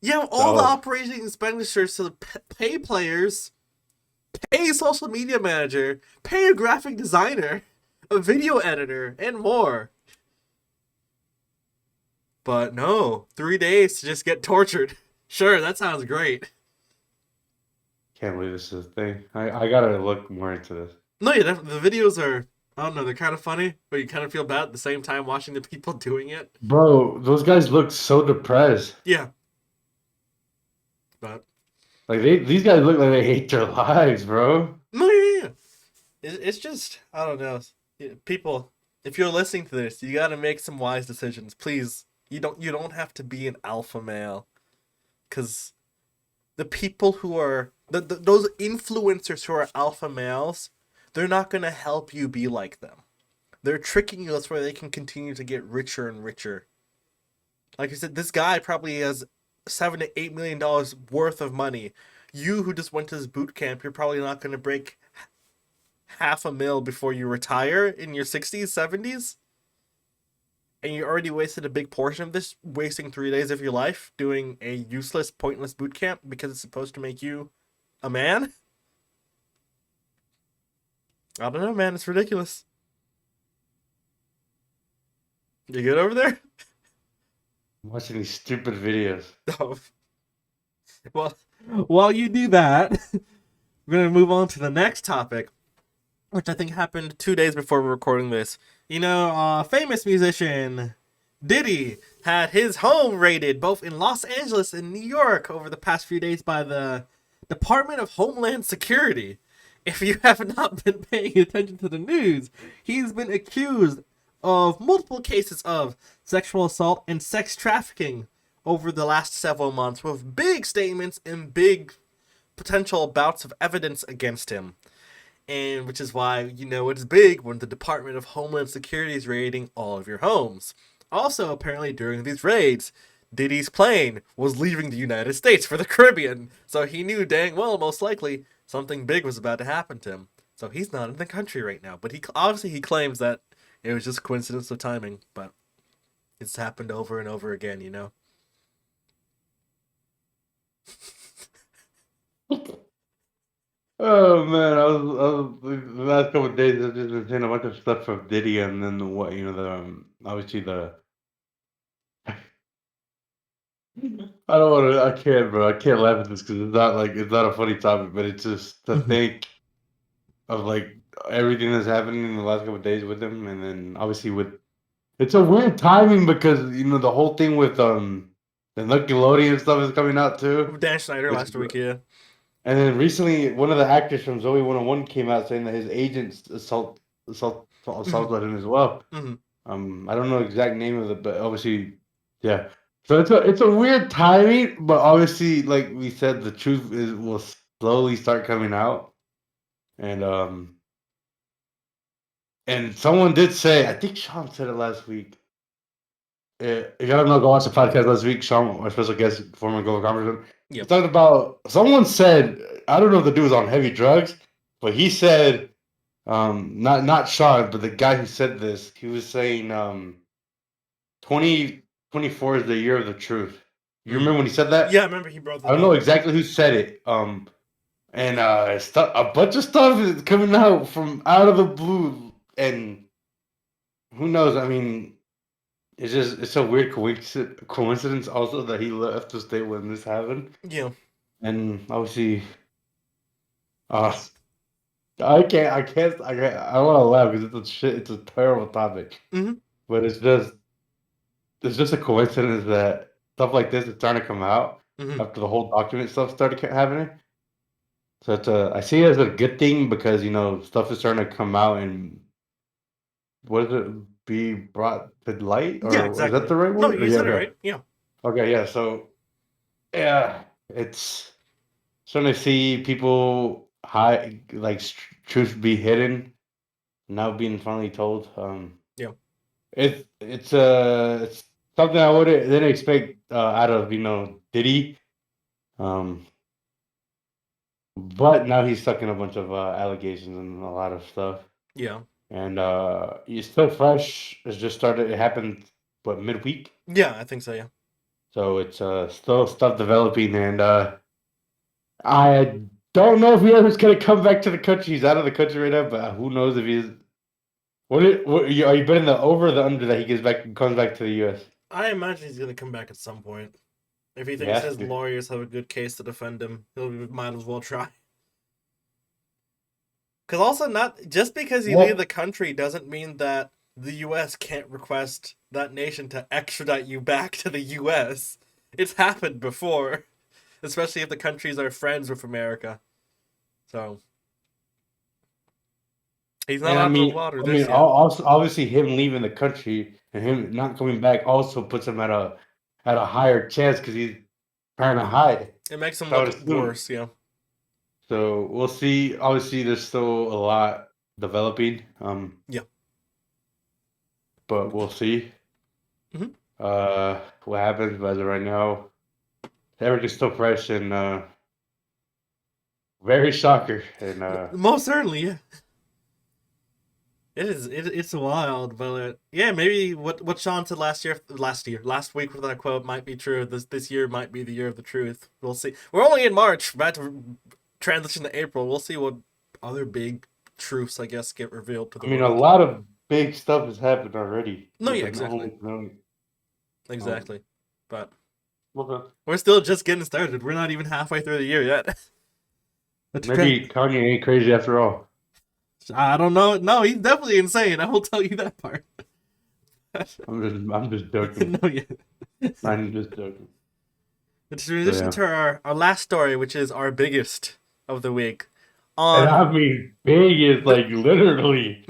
You have all the operating expenditures to pay players, pay a social media manager, pay a graphic designer, a video editor, and more. But no, 3 days to just get tortured. Sure, that sounds great. Can't believe this is a thing. I gotta look more into this. No, yeah, the videos are, I don't know, they're kind of funny, but you kind of feel bad at the same time watching the people doing it. Bro, those guys look so depressed. Yeah. But like these guys look like they hate their lives, bro. no, yeah. It's just, I don't know. People, if you're listening to this, you gotta make some wise decisions. Please, you don't have to be an alpha male. Because the people who are, those influencers who are alpha males, they're not gonna help you be like them. They're tricking you so they can continue to get richer and richer. Like I said, this guy probably has $7 to $8 million worth of money. You who just went to this boot camp, you're probably not going to break $500,000 before you retire in your 60s, 70s. And you already wasted a big portion of this, wasting 3 days of your life doing a useless, pointless boot camp because it's supposed to make you a man. I don't know, man. It's ridiculous. You good over there? I'm watching these stupid videos. Oh. Well, while you do that, we're going to move on to the next topic, which I think happened 2 days before we're recording this. You know, famous musician Diddy had his home raided both in Los Angeles and New York over the past few days by the Department of Homeland Security. If you have not been paying attention to the news, he's been accused of multiple cases of sexual assault and sex trafficking over the last several months, with big statements and big potential bouts of evidence against him. And which is why, you know, it's big when the Department of Homeland Security is raiding all of your homes. Also, apparently during these raids, Diddy's plane was leaving the United States for the Caribbean, so he knew dang well, most likely, something big was about to happen to him. So he's not in the country right now. But he claims that it was just coincidence of timing, but it's happened over and over again, you know? Oh man, the last couple of days I've just been seeing a bunch of stuff from Diddy, and then obviously the I don't want to. I can't, bro. I can't laugh at this because it's not a funny topic, but it's just to think of like everything that's happening in the last couple of days with him, and then obviously with it's a weird timing because the whole thing with the Nickelodeon stuff is coming out too. Dan Schneider last week, yeah. And then recently, one of the actors from Zoe 101 came out saying that his agents assaulted him as well. I don't know the exact name of it, but obviously, yeah. So it's a weird timing, but obviously, like we said, the truth will slowly start coming out, and someone did say, I think Sean said it last week. If you don't know, go watch the podcast last week. Sean, our special guest, former Global Congressman, he talked about. Someone said, I don't know if the dude was on heavy drugs, but he said, not Sean, but the guy who said this, he was saying, 2024 is the year of the truth. You remember when he said that? Yeah, I remember he brought that I don't know exactly who said it. And a bunch of stuff is coming out from out of the blue, and who knows? I mean, it's a weird coincidence also that he left the state when this happened. Yeah. And obviously, I don't want to laugh because it's a terrible topic. Mm-hmm. But it's just a coincidence that stuff like this is starting to come out Hmm. after the whole document stuff started happening. So it's I see it as a good thing because stuff is starting to come out and what is it be brought to light, Yeah, or is that exactly. the right No, word? Or, you yeah, said it okay, right. Yeah. okay, yeah. So yeah, it's starting to see people hide like truth be hidden now being finally told. Yeah. It's something I wouldn't didn't expect out of Diddy. Um, but now he's stuck in a bunch of allegations and a lot of stuff. Yeah. And he's still fresh. It's just started. It happened what midweek, Yeah, I think so. Yeah. so it's still stuff developing. And I don't know if he ever's gonna come back to the country. He's out of the country right now, but who knows if he's. Are you betting the over or the under that he gets back comes back to the U.S.? I imagine he's gonna come back at some point. If he He thinks has his to. lawyers have a good case to defend him, he might as well try. Because also, not just because you leave Well, the country doesn't mean that the U.S. can't request that nation to extradite you back to the U.S. It's happened before, especially if the countries are friends with America. So he's not and out of the water I just mean, yet. also obviously him leaving the country and him not coming back also puts him at a higher chance because he's trying to hide. It makes him So I would look assume. worse. Yeah. So we'll see. Obviously, there's still a lot developing. Yeah. But we'll see. Hmm. What happens. But as of right now, everything's still fresh and very shocker. And Most certainly, yeah. It is. It's wild, but yeah, maybe what Sean said last week with that quote might be true. This year might be the year of the truth. We'll see. We're only in March, about to transition to April. We'll see what other big truths, I guess, get revealed to I the mean, a world. lot of big stuff has happened already No, yeah, within exactly, only knowing. Um, exactly. But okay. we're still just getting started. We're not even halfway through the year yet. But Maybe Kanye ain't crazy after all. I don't know. No, he's definitely insane. I will tell you that part. I'm just joking. No, yeah. I'm just joking. To So transition yeah. to our last story, which is our biggest of the week. And On I mean, big is the like literally.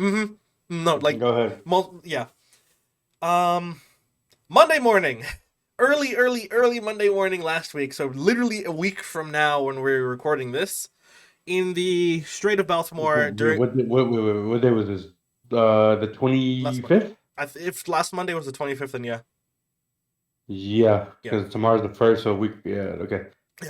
no, like, Go ahead. yeah. Um, Monday morning, early Monday morning last week. So literally a week from now, when we're recording this, in the Strait of Baltimore during What day was this? The last Monday. 25th? If last Monday was the 25th, then yeah, Yeah, yeah. because tomorrow's the first, so we yeah, okay.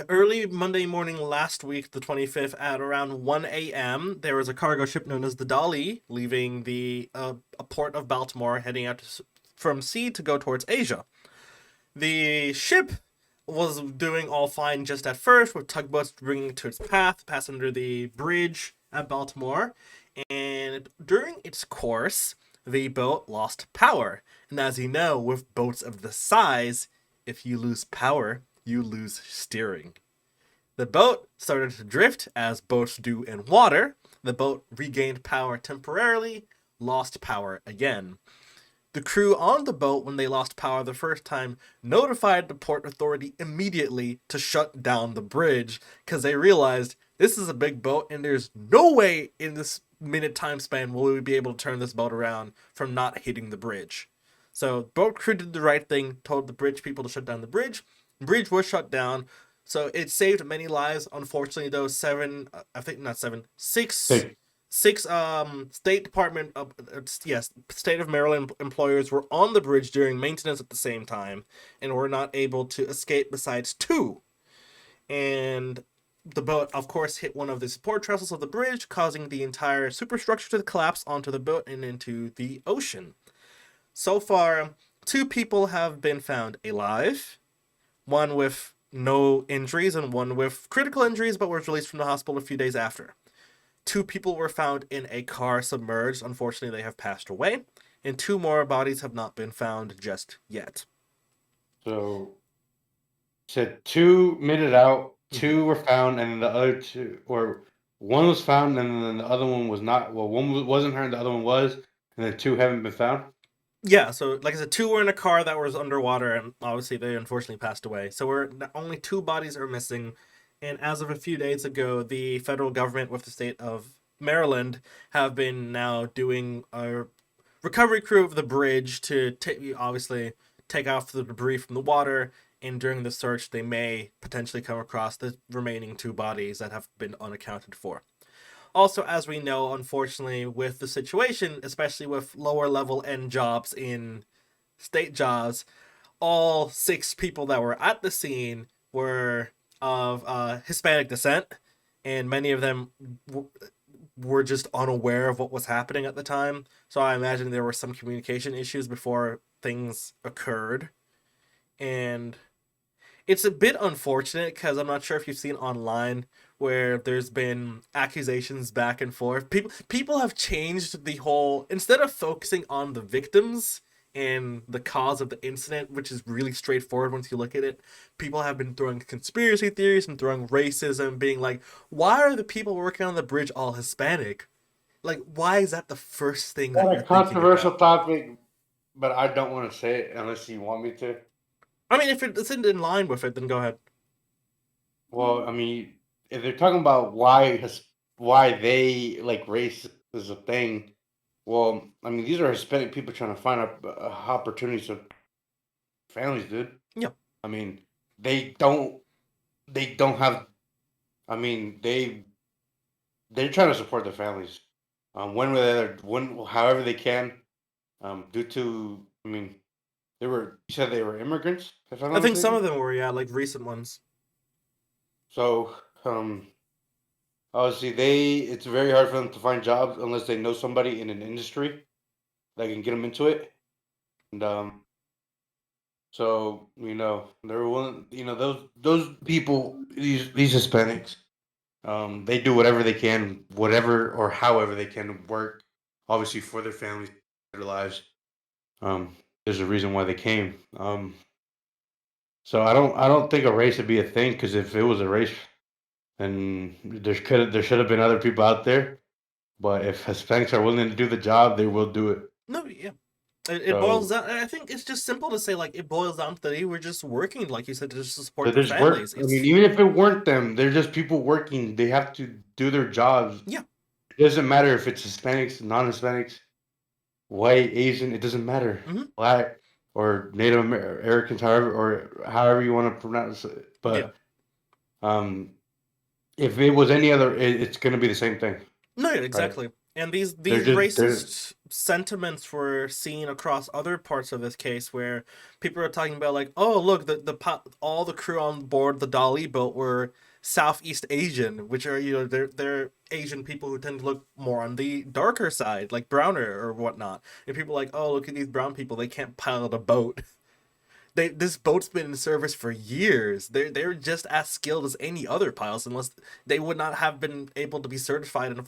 Early Monday morning last week, the 25th, at around 1 a.m., there was a cargo ship known as the Dolly leaving the a port of Baltimore, heading out from sea to go towards Asia. The ship was doing all fine just at first, with tugboats bringing it to its path, pass under the bridge at Baltimore, and during its course, the boat lost power. And as you know, with boats of this size, if you lose power, you lose steering. The boat started to drift, as boats do in water. The boat regained power temporarily, lost power again. The crew on the boat, when they lost power the first time, notified the port authority immediately to shut down the bridge because they realized this is a big boat and there's no way in this minute time span will we be able to turn this boat around from not hitting the bridge. So boat crew did the right thing, told the bridge people to shut down the bridge. The bridge was shut down, so it saved many lives. Unfortunately, though, I think not seven, Six. six State Department of yes, state of Maryland employers were on the bridge during maintenance at the same time and were not able to escape besides two. And the boat, of course, hit one of the support trestles of the bridge, causing the entire superstructure to collapse onto the boat and into the ocean. So far, two people have been found alive, one with no injuries and one with critical injuries but was released from the hospital a few days after. Two people were found in a car submerged. Unfortunately, they have passed away. And two more bodies have not been found just yet. So said two made it out, Mm-hmm. two were found, and then the other two, or one was found, and then the other one was not. Well, one wasn't her, and the other one was, and then two haven't been found. Yeah, so like I said, two were in a car that was underwater, and obviously they unfortunately passed away. So we're only two bodies are missing, and as of a few days ago, the federal government with the state of Maryland have been now doing a recovery crew of the bridge to obviously take off the debris from the water. And during the search, they may potentially come across the remaining two bodies that have been unaccounted for. Also, as we know, unfortunately, with the situation, especially with lower level end jobs in state jobs, all six people that were at the scene were of Hispanic descent, and many of them were just unaware of what was happening at the time. So I imagine there were some communication issues before things occurred. And it's a bit unfortunate because I'm not sure if you've seen online where there's been accusations back and forth. People have changed the whole, instead of focusing on the victims and the cause of the incident, which is really straightforward once you look at it. People have been throwing conspiracy theories and throwing racism, being like, why are the people working on the bridge all Hispanic? Like, why is that the first thing that Got you're a thinking controversial about? topic, but I don't want to say it unless you want me to. I mean, if it's in line with it, then go ahead. Well, I mean, if they're talking about why they like race is a thing, well, I mean, these are Hispanic people trying to find opportunities for families, dude. Yeah. I mean, they don't they don't have. I mean, they're trying to support their families, one way or the other, one however they can. Due to, I mean, you said they were immigrants, if I'm I not think some of mistaken. them were, yeah, like recent ones. So, obviously, it's very hard for them to find jobs unless they know somebody in an industry that can get them into it. And so they're willing. Those people, these Hispanics, they do whatever they can, whatever or however they can work, obviously for their families, their lives. There's a reason why they came. So I don't think a race would be a thing because if it was a race, then there should have been other people out there. But if Hispanics are willing to do the job, they will do it. No, yeah. It boils So down. I think it's just simple to say, like, it boils down to they were just working, like you said, to just support but their there's work. families. I mean, It's, even if it weren't them, they're just people working. They have to do their jobs. yeah. It doesn't matter if it's Hispanics, non-Hispanics, white, Asian. It doesn't matter. Hmm. Black or Native Americans, however you want to pronounce it. Yeah. But um, if it was any other, it's going to be the same thing, No, yeah, right? exactly. And these They're these just they're racist sentiments were seen across other parts of this case, where people are talking about like, oh, look, all the crew on board the Dali boat were Southeast Asian, which are they're Asian people who tend to look more on the darker side, like browner or whatnot. And people are like, oh, look at these brown people, they can't pilot a boat. This boat's been in service for years. They're just as skilled as any other pilots, unless they would not have been able to be certified and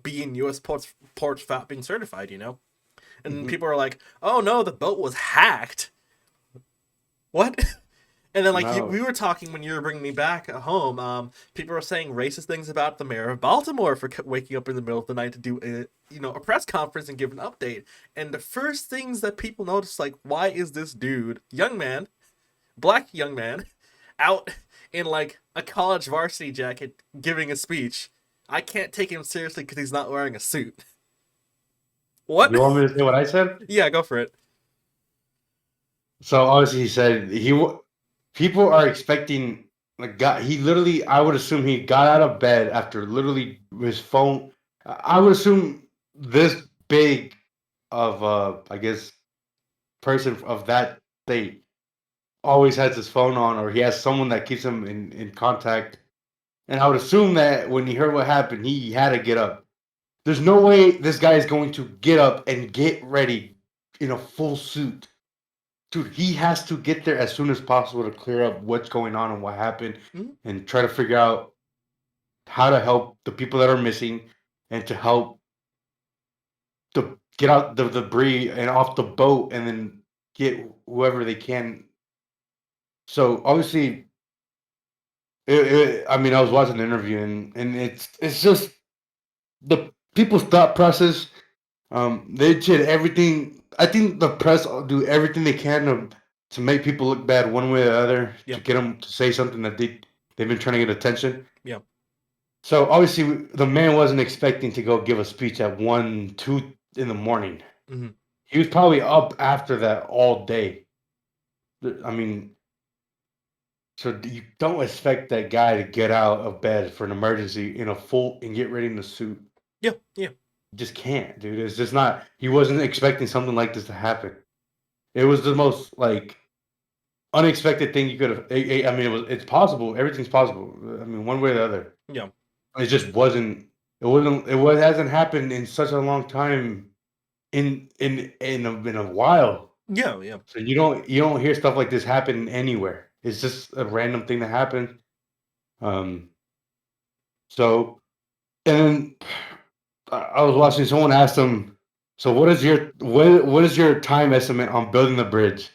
be in U.S. ports without being certified. And Mhm. people are like, "Oh no, the boat was hacked." What? And then like we No. were talking when you were bringing me back at home. People were saying racist things about the mayor of Baltimore for waking up in the middle of the night to do a press conference and give an update. And the first things that people noticed, like, why is this dude, young man, black young man, out in like a college varsity jacket giving a speech? I can't take him seriously because he's not wearing a suit. What? You want me to say what I said? Yeah, go for it. So obviously he said people are expecting like God. He literally, I would assume he got out of bed after literally his phone. I would assume this big of I guess person of that state always has his phone on, or he has someone that keeps him in contact. And I would assume that when he heard what happened, he had to get up. There's no way this guy is going to get up and get ready in a full suit. Dude, he has to get there as soon as possible to clear up what's going on and what happened Mhm. and try to figure out how to help the people that are missing and to help to get out the debris and off the boat and then get whoever they can. So obviously, I mean, I was watching the interview and it's just the people's thought process. They did everything. I think the press do everything they can to make people look bad one way or the other Yeah. to get them to say something that they've been trying to get attention. Yeah. So obviously the man wasn't expecting to go give a speech at 1, 2 in the morning. Hmm. He was probably up after that all day. I mean, so you don't expect that guy to get out of bed for an emergency in a full and get ready in a suit. Yeah. Yeah. You just can't, dude. It's just not. He wasn't expecting something like this to happen. It was the most like unexpected thing you could have. I mean, it's possible. Everything's possible. I mean, one way or the other. Yeah. It just wasn't. It wasn't. Hasn't happened in such a long time. In a while. Yeah. Yeah. So you don't hear stuff like this happen anywhere. It's just a random thing that happened. Um. So and then I was watching. Someone asked him, "So what is your time estimate on building the bridge?"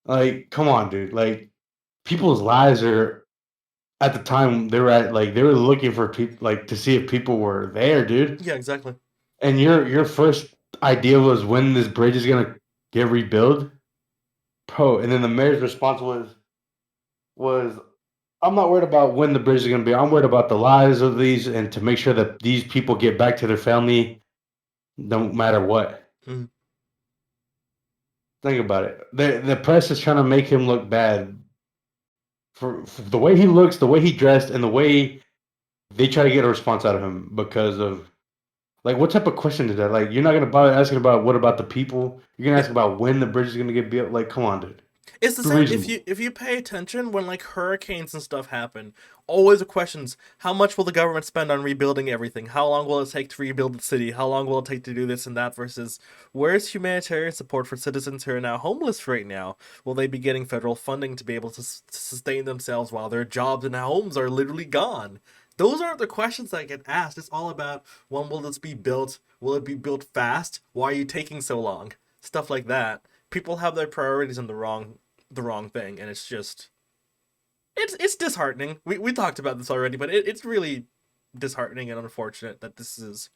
Like, come on, dude. Like, people's lives are at the time they were at like they were looking for people like to see if people were there, dude. Yeah. Exactly. And your first idea was when this bridge is gonna get rebuilt, bro. And then the mayor's response was I'm not worried about when the bridge is gonna be. I'm worried about the lives of these and to make sure that these people get back to their family no matter what. Hmm. Think about it. The press is trying to make him look bad for the way he looks, the way he dressed, and the way they try to get a response out of him because of like what type of question is that? Like you're not gonna bother asking about what about the people. You're gonna Yeah. ask about when the bridge is gonna get built. Like, come on, dude. It's the Be same reasonable. if you pay attention when like hurricanes and stuff happen. Always the questions: how much will the government spend on rebuilding everything? How long will it take to rebuild the city? How long will it take to do this and that? Versus where's humanitarian support for citizens who are now homeless right now? Will they be getting federal funding to be able to sustain themselves while their jobs and homes are literally gone? Those aren't the questions that get asked. It's all about when will this be built? Will it be built fast? Why are you taking so long? Stuff like that. People have their priorities in the wrong thing, and it's just it's disheartening. We talked about this already, but it's really disheartening and unfortunate that this is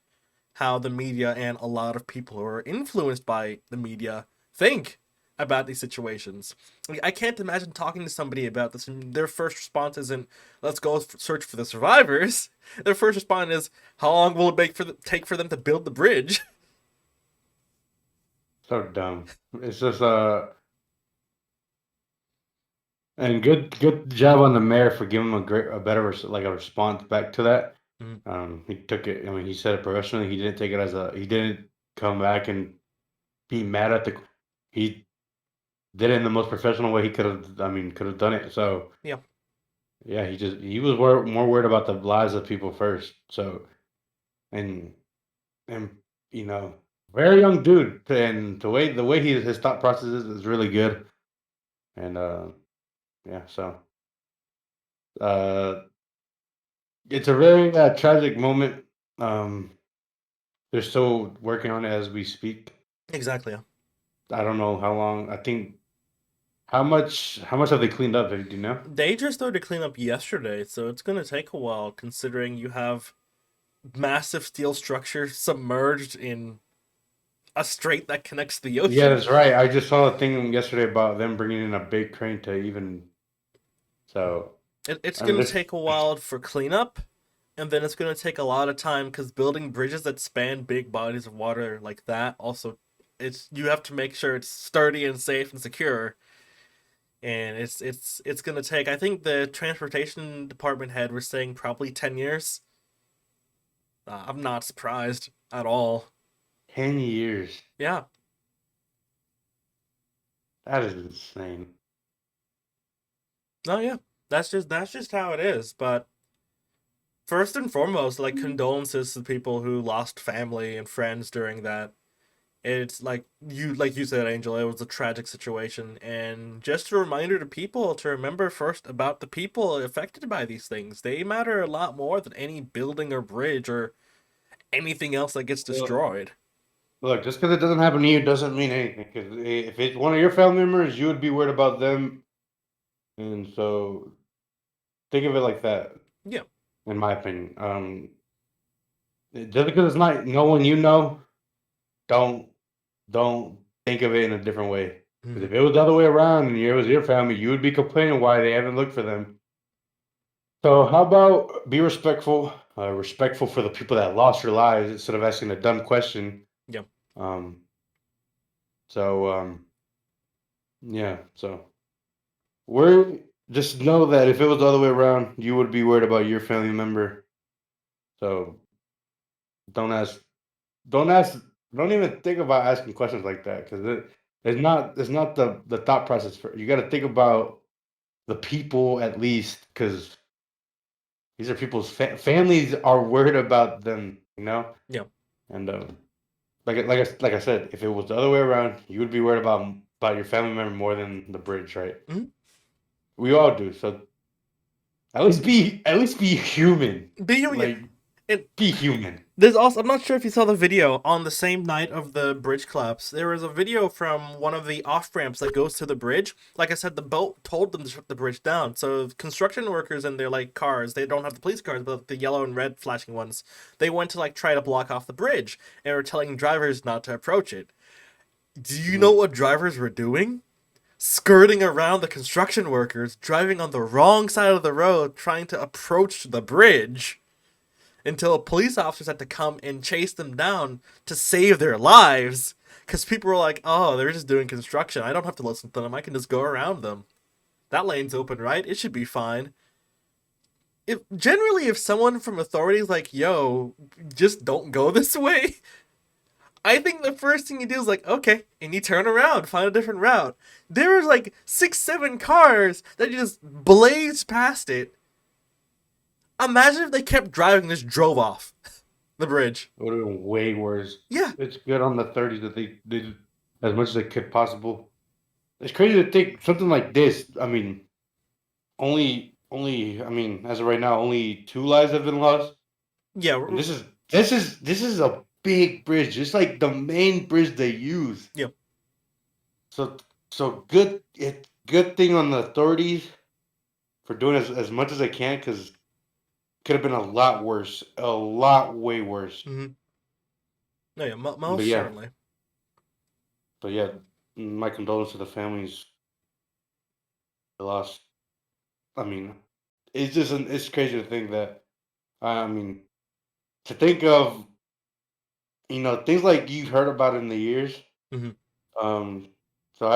how the media and a lot of people who are influenced by the media think about these situations. Like, I can't imagine talking to somebody about this and their first response isn't "Let's go search for the survivors." Their first response is "How long will it take for them to build the bridge?" So dumb. It's just and good job on the mayor for giving him a better like a response back to that. Mhm. He took it. I mean, he said it professionally. He didn't take it as a. He didn't come back and be mad at the. He did it in the most professional way he could have. I mean, could have done it. So Yeah, yeah, he was more worried about the lives of people first. So and and you know, very young dude, and the way his thought process is really good. And yeah, so uh, it's a very tragic moment. Um, they're still working on it as we speak. exactly. I don't know how long. I think how much have they cleaned up? Do you know? They just started to clean up yesterday, so it's gonna take a while considering you have massive steel structure submerged in a strait that connects the Yeah, ocean. that's right. I just saw a thing yesterday about them bringing in a big crane to even. So It's I mean, gonna this take a while for cleanup, and then it's gonna take a lot of time because building bridges that span big bodies of water like that also, it's you have to make sure it's sturdy and safe and secure. And it's gonna take. I think the transportation department head was saying probably 10 years. I'm not surprised at all. 10 years. Yeah. That is insane. No, yeah. That's just how it is. But first and foremost, like condolences to people who lost family and friends during that. It's like you said, Angel, it was a tragic situation, and just a reminder to people to remember first about the people affected by these things. They matter a lot more than any building or bridge or anything else that gets Well, destroyed. look, just because it doesn't happen to you doesn't mean anything. Because if it's one of your family members, you would be worried about them, and so think of it like that. Yeah. In my opinion, just because it's not no one you know. don't don't think of it in a different way. Because Mhm. if it was the other way around and it was your family, you would be complaining why they haven't looked for them. So how about be respectful for the people that lost their lives instead of asking a dumb question. Yeah. Um, so yeah, so we're just know that if it was the other way around, you would be worried about your family member. So don't ask, don't ask, don't even think about asking questions like that because it's not the thought process for you. Got to think about the people at least because these are people's families are worried about them, Yeah. and like I said, if it was the other way around, you would be worried about your family member more than the bridge, right? Mhm. We all do. So at least be human. But yeah, Like and be human. there's also, I'm not sure if you saw the video on the same night of the bridge collapse. There was a video from one of the off ramps that goes to the bridge. Like I said, the boat told them to shut the bridge down. So construction workers in their like cars, they don't have the police cars, but the yellow and red flashing ones, they went to like try to block off the bridge and were telling drivers not to approach it. Do you know Mhm. what drivers were doing? Skirting around the construction workers, driving on the wrong side of the road, trying to approach the bridge until police officers had to come and chase them down to save their lives. Because people were like, oh, they're just doing construction. I don't have to listen to them. I can just go around them. That lane's open, right? It should be fine. If someone from authorities like, yo, just don't go this way, I think the first thing you do is like, okay, and you turn around, find a different route. There was like 6, 7 cars that just blazed past it. Imagine if they kept driving and just drove off the bridge. It would have been way worse. Yeah, It's good on the 30s that they did as much as they could possible. It's crazy to think something like this. I mean, only. I mean, as of right now, only 2 lives have been lost, yeah, and this is a big bridge. It's like the main bridge they use. yeah. So so good. Good thing on the authorities for doing as much as they can because could have been a lot worse, a lot way worse. Mm-hmm. No, yeah, But most yeah, certainly. but yeah, my condolences to the families that lost. I mean, it's crazy to think that. I mean, to think of things like you heard about in the years. Mm-hmm. Um, so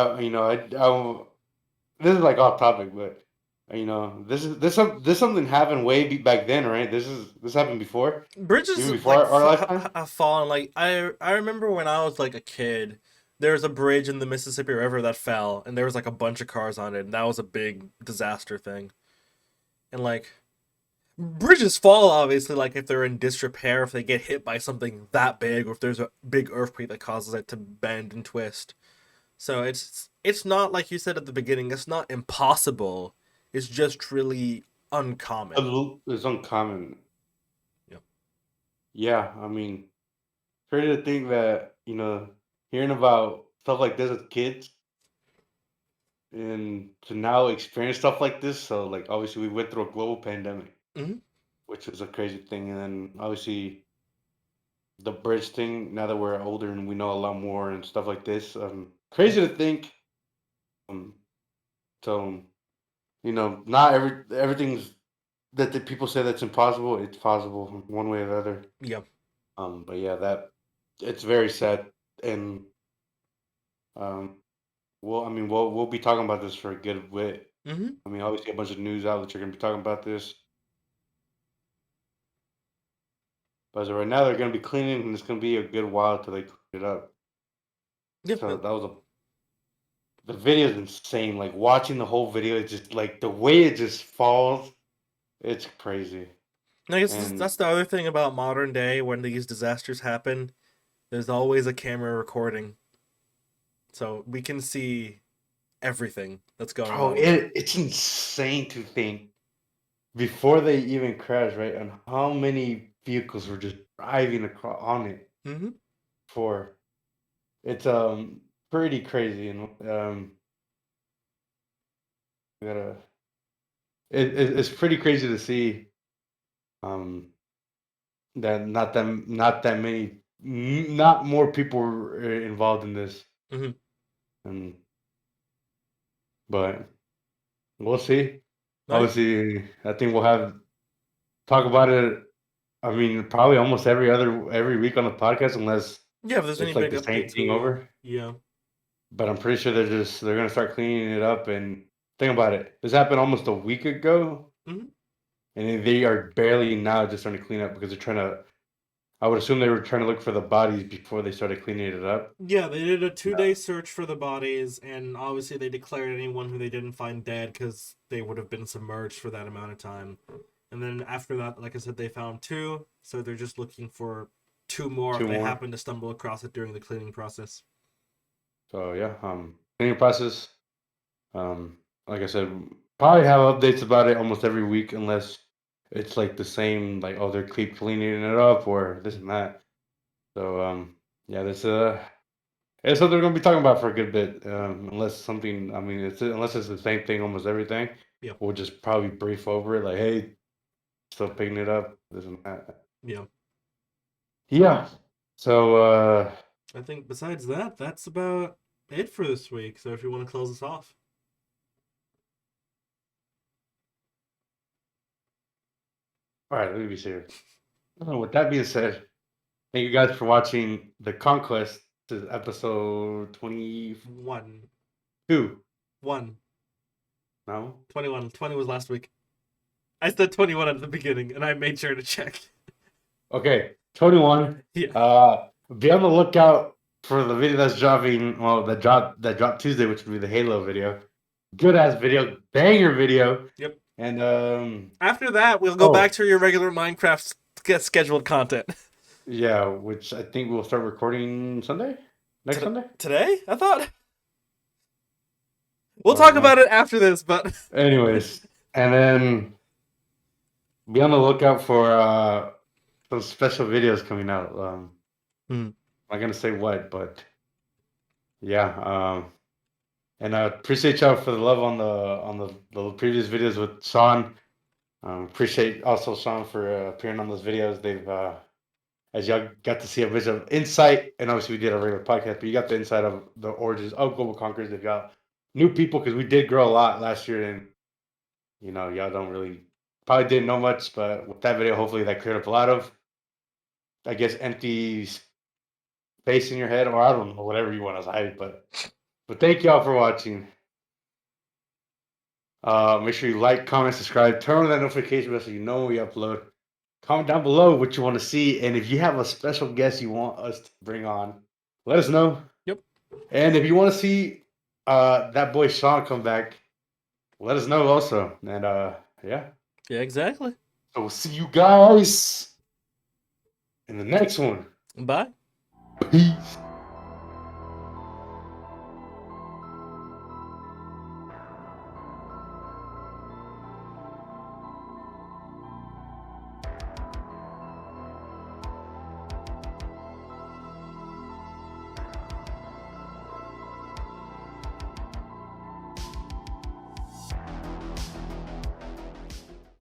this is like off topic, but this something happened back then, right? This happened before, Bridges even before like our lifetime. have fallen. Like I remember when I was like a kid, there was a bridge in the Mississippi River that fell, and there was like a bunch of cars on it, and that was a big disaster thing. And like bridges fall, obviously, like if they're in disrepair, if they get hit by something that big, or if there's a big earthquake that causes it to bend and twist. So it's not like you said at the beginning. It's not impossible. It's just really uncommon. It's uncommon. Yep. Yeah, I mean, crazy to think that hearing about stuff like this as kids and to now experience stuff like this. So like obviously we went through a global pandemic, Hmm. which is a crazy thing, and then obviously the bridge thing. Now that we're older and we know a lot more and stuff like this, crazy to think. Um, so not everything's that the people say that's impossible. It's possible one way or the other. Yeah. But yeah, that it's very sad, and um, well, I mean, we'll be talking about this for a good bit. Hmm. I mean, obviously, a bunch of news outlets are going to be talking about this. But as of right now, they're going to be cleaning, and it's going to be a good while till they clean it up. Yeah. So that was the video is insane. Like watching the whole video, it's just like the way it just falls. It's crazy. I guess And that's the other thing about modern day when these disasters happen. There's always a camera recording, so we can see everything that's going bro, on. it's insane to think before they even crashed, right? And how many vehicles were just driving across on it Hmm. for it's pretty crazy and we gotta it's pretty crazy to see um that not that many. not more people were involved in this. Mm-hmm. And but we'll see. Oh yeah. Obviously, I think we'll have talk about it. I mean, probably almost every week on the podcast, unless Yeah, if there's any it's like big the same updates, thing we over. yeah. But I'm pretty sure they're gonna start cleaning it up. And think about it, this happened almost a week ago, Mm-hmm. and they are barely now just starting to clean up because they're trying to. I would assume they were trying to look for the bodies before they started cleaning it up. Yeah, they did a 2 day Yeah. search for the bodies, and obviously they declared anyone who they didn't find dead because they would have been submerged for that amount of time. And then after that, like I said, they found two, so they're just looking for two more if Two they more. happen to stumble across it during the cleaning process. So yeah, cleaning process. Um, like I said, probably have updates about it almost every week, unless it's like the same, like oh they're keep cleaning it up or this and that. So yeah, this it's something we're gonna be talking about for a good bit. Unless something, I mean, unless it's the same thing almost everything, Yeah, we'll just probably brief over it, like hey, still picking it up, this and that. yeah. Yeah. So I think besides that, that's about it for this week. So if you want to close us off. all right, let me be serious. With that being said, thank you guys for watching the Conquest. This is episode 22. One. No? 21. 20 was last week. I said 21 at the beginning, and I made sure to check. Okay, 21. Yeah. Be on the lookout for the video that's dropping. Well, that dropped Tuesday, which would be the Halo video. Good ass video, banger video. Yep. And After that, we'll go back oh to your regular Minecraft scheduled content. yeah, which I think we'll start recording Sunday, next Sunday. Today? I thought. We'll Or talk no. about it after this, but. Anyways, and then be on the lookout for some special videos coming out. Hmm. I'm not gonna say what, but yeah. And I appreciate y'all for the love on the previous videos with Sean. Appreciate also Sean for appearing on those videos. They've as y'all got to see a bit of insight, and obviously we did a regular podcast, but you got the insight of the origins of Global Conquerors. If y'all new people, because we did grow a lot last year, and y'all don't really probably didn't know much, but with that video, hopefully that cleared up a lot of, I guess, empty space in your head, or I don't know, whatever you want to hide. But thank y'all for watching. Make sure you like, comment, subscribe, turn on that notification bell so you know when we upload. Comment down below what you want to see, and if you have a special guest you want us to bring on, let us know. Yep. And if you want to see that boy Sean come back, let us know also. And yeah, Yeah, exactly. so we'll see you guys in the next one. Bye. Peace.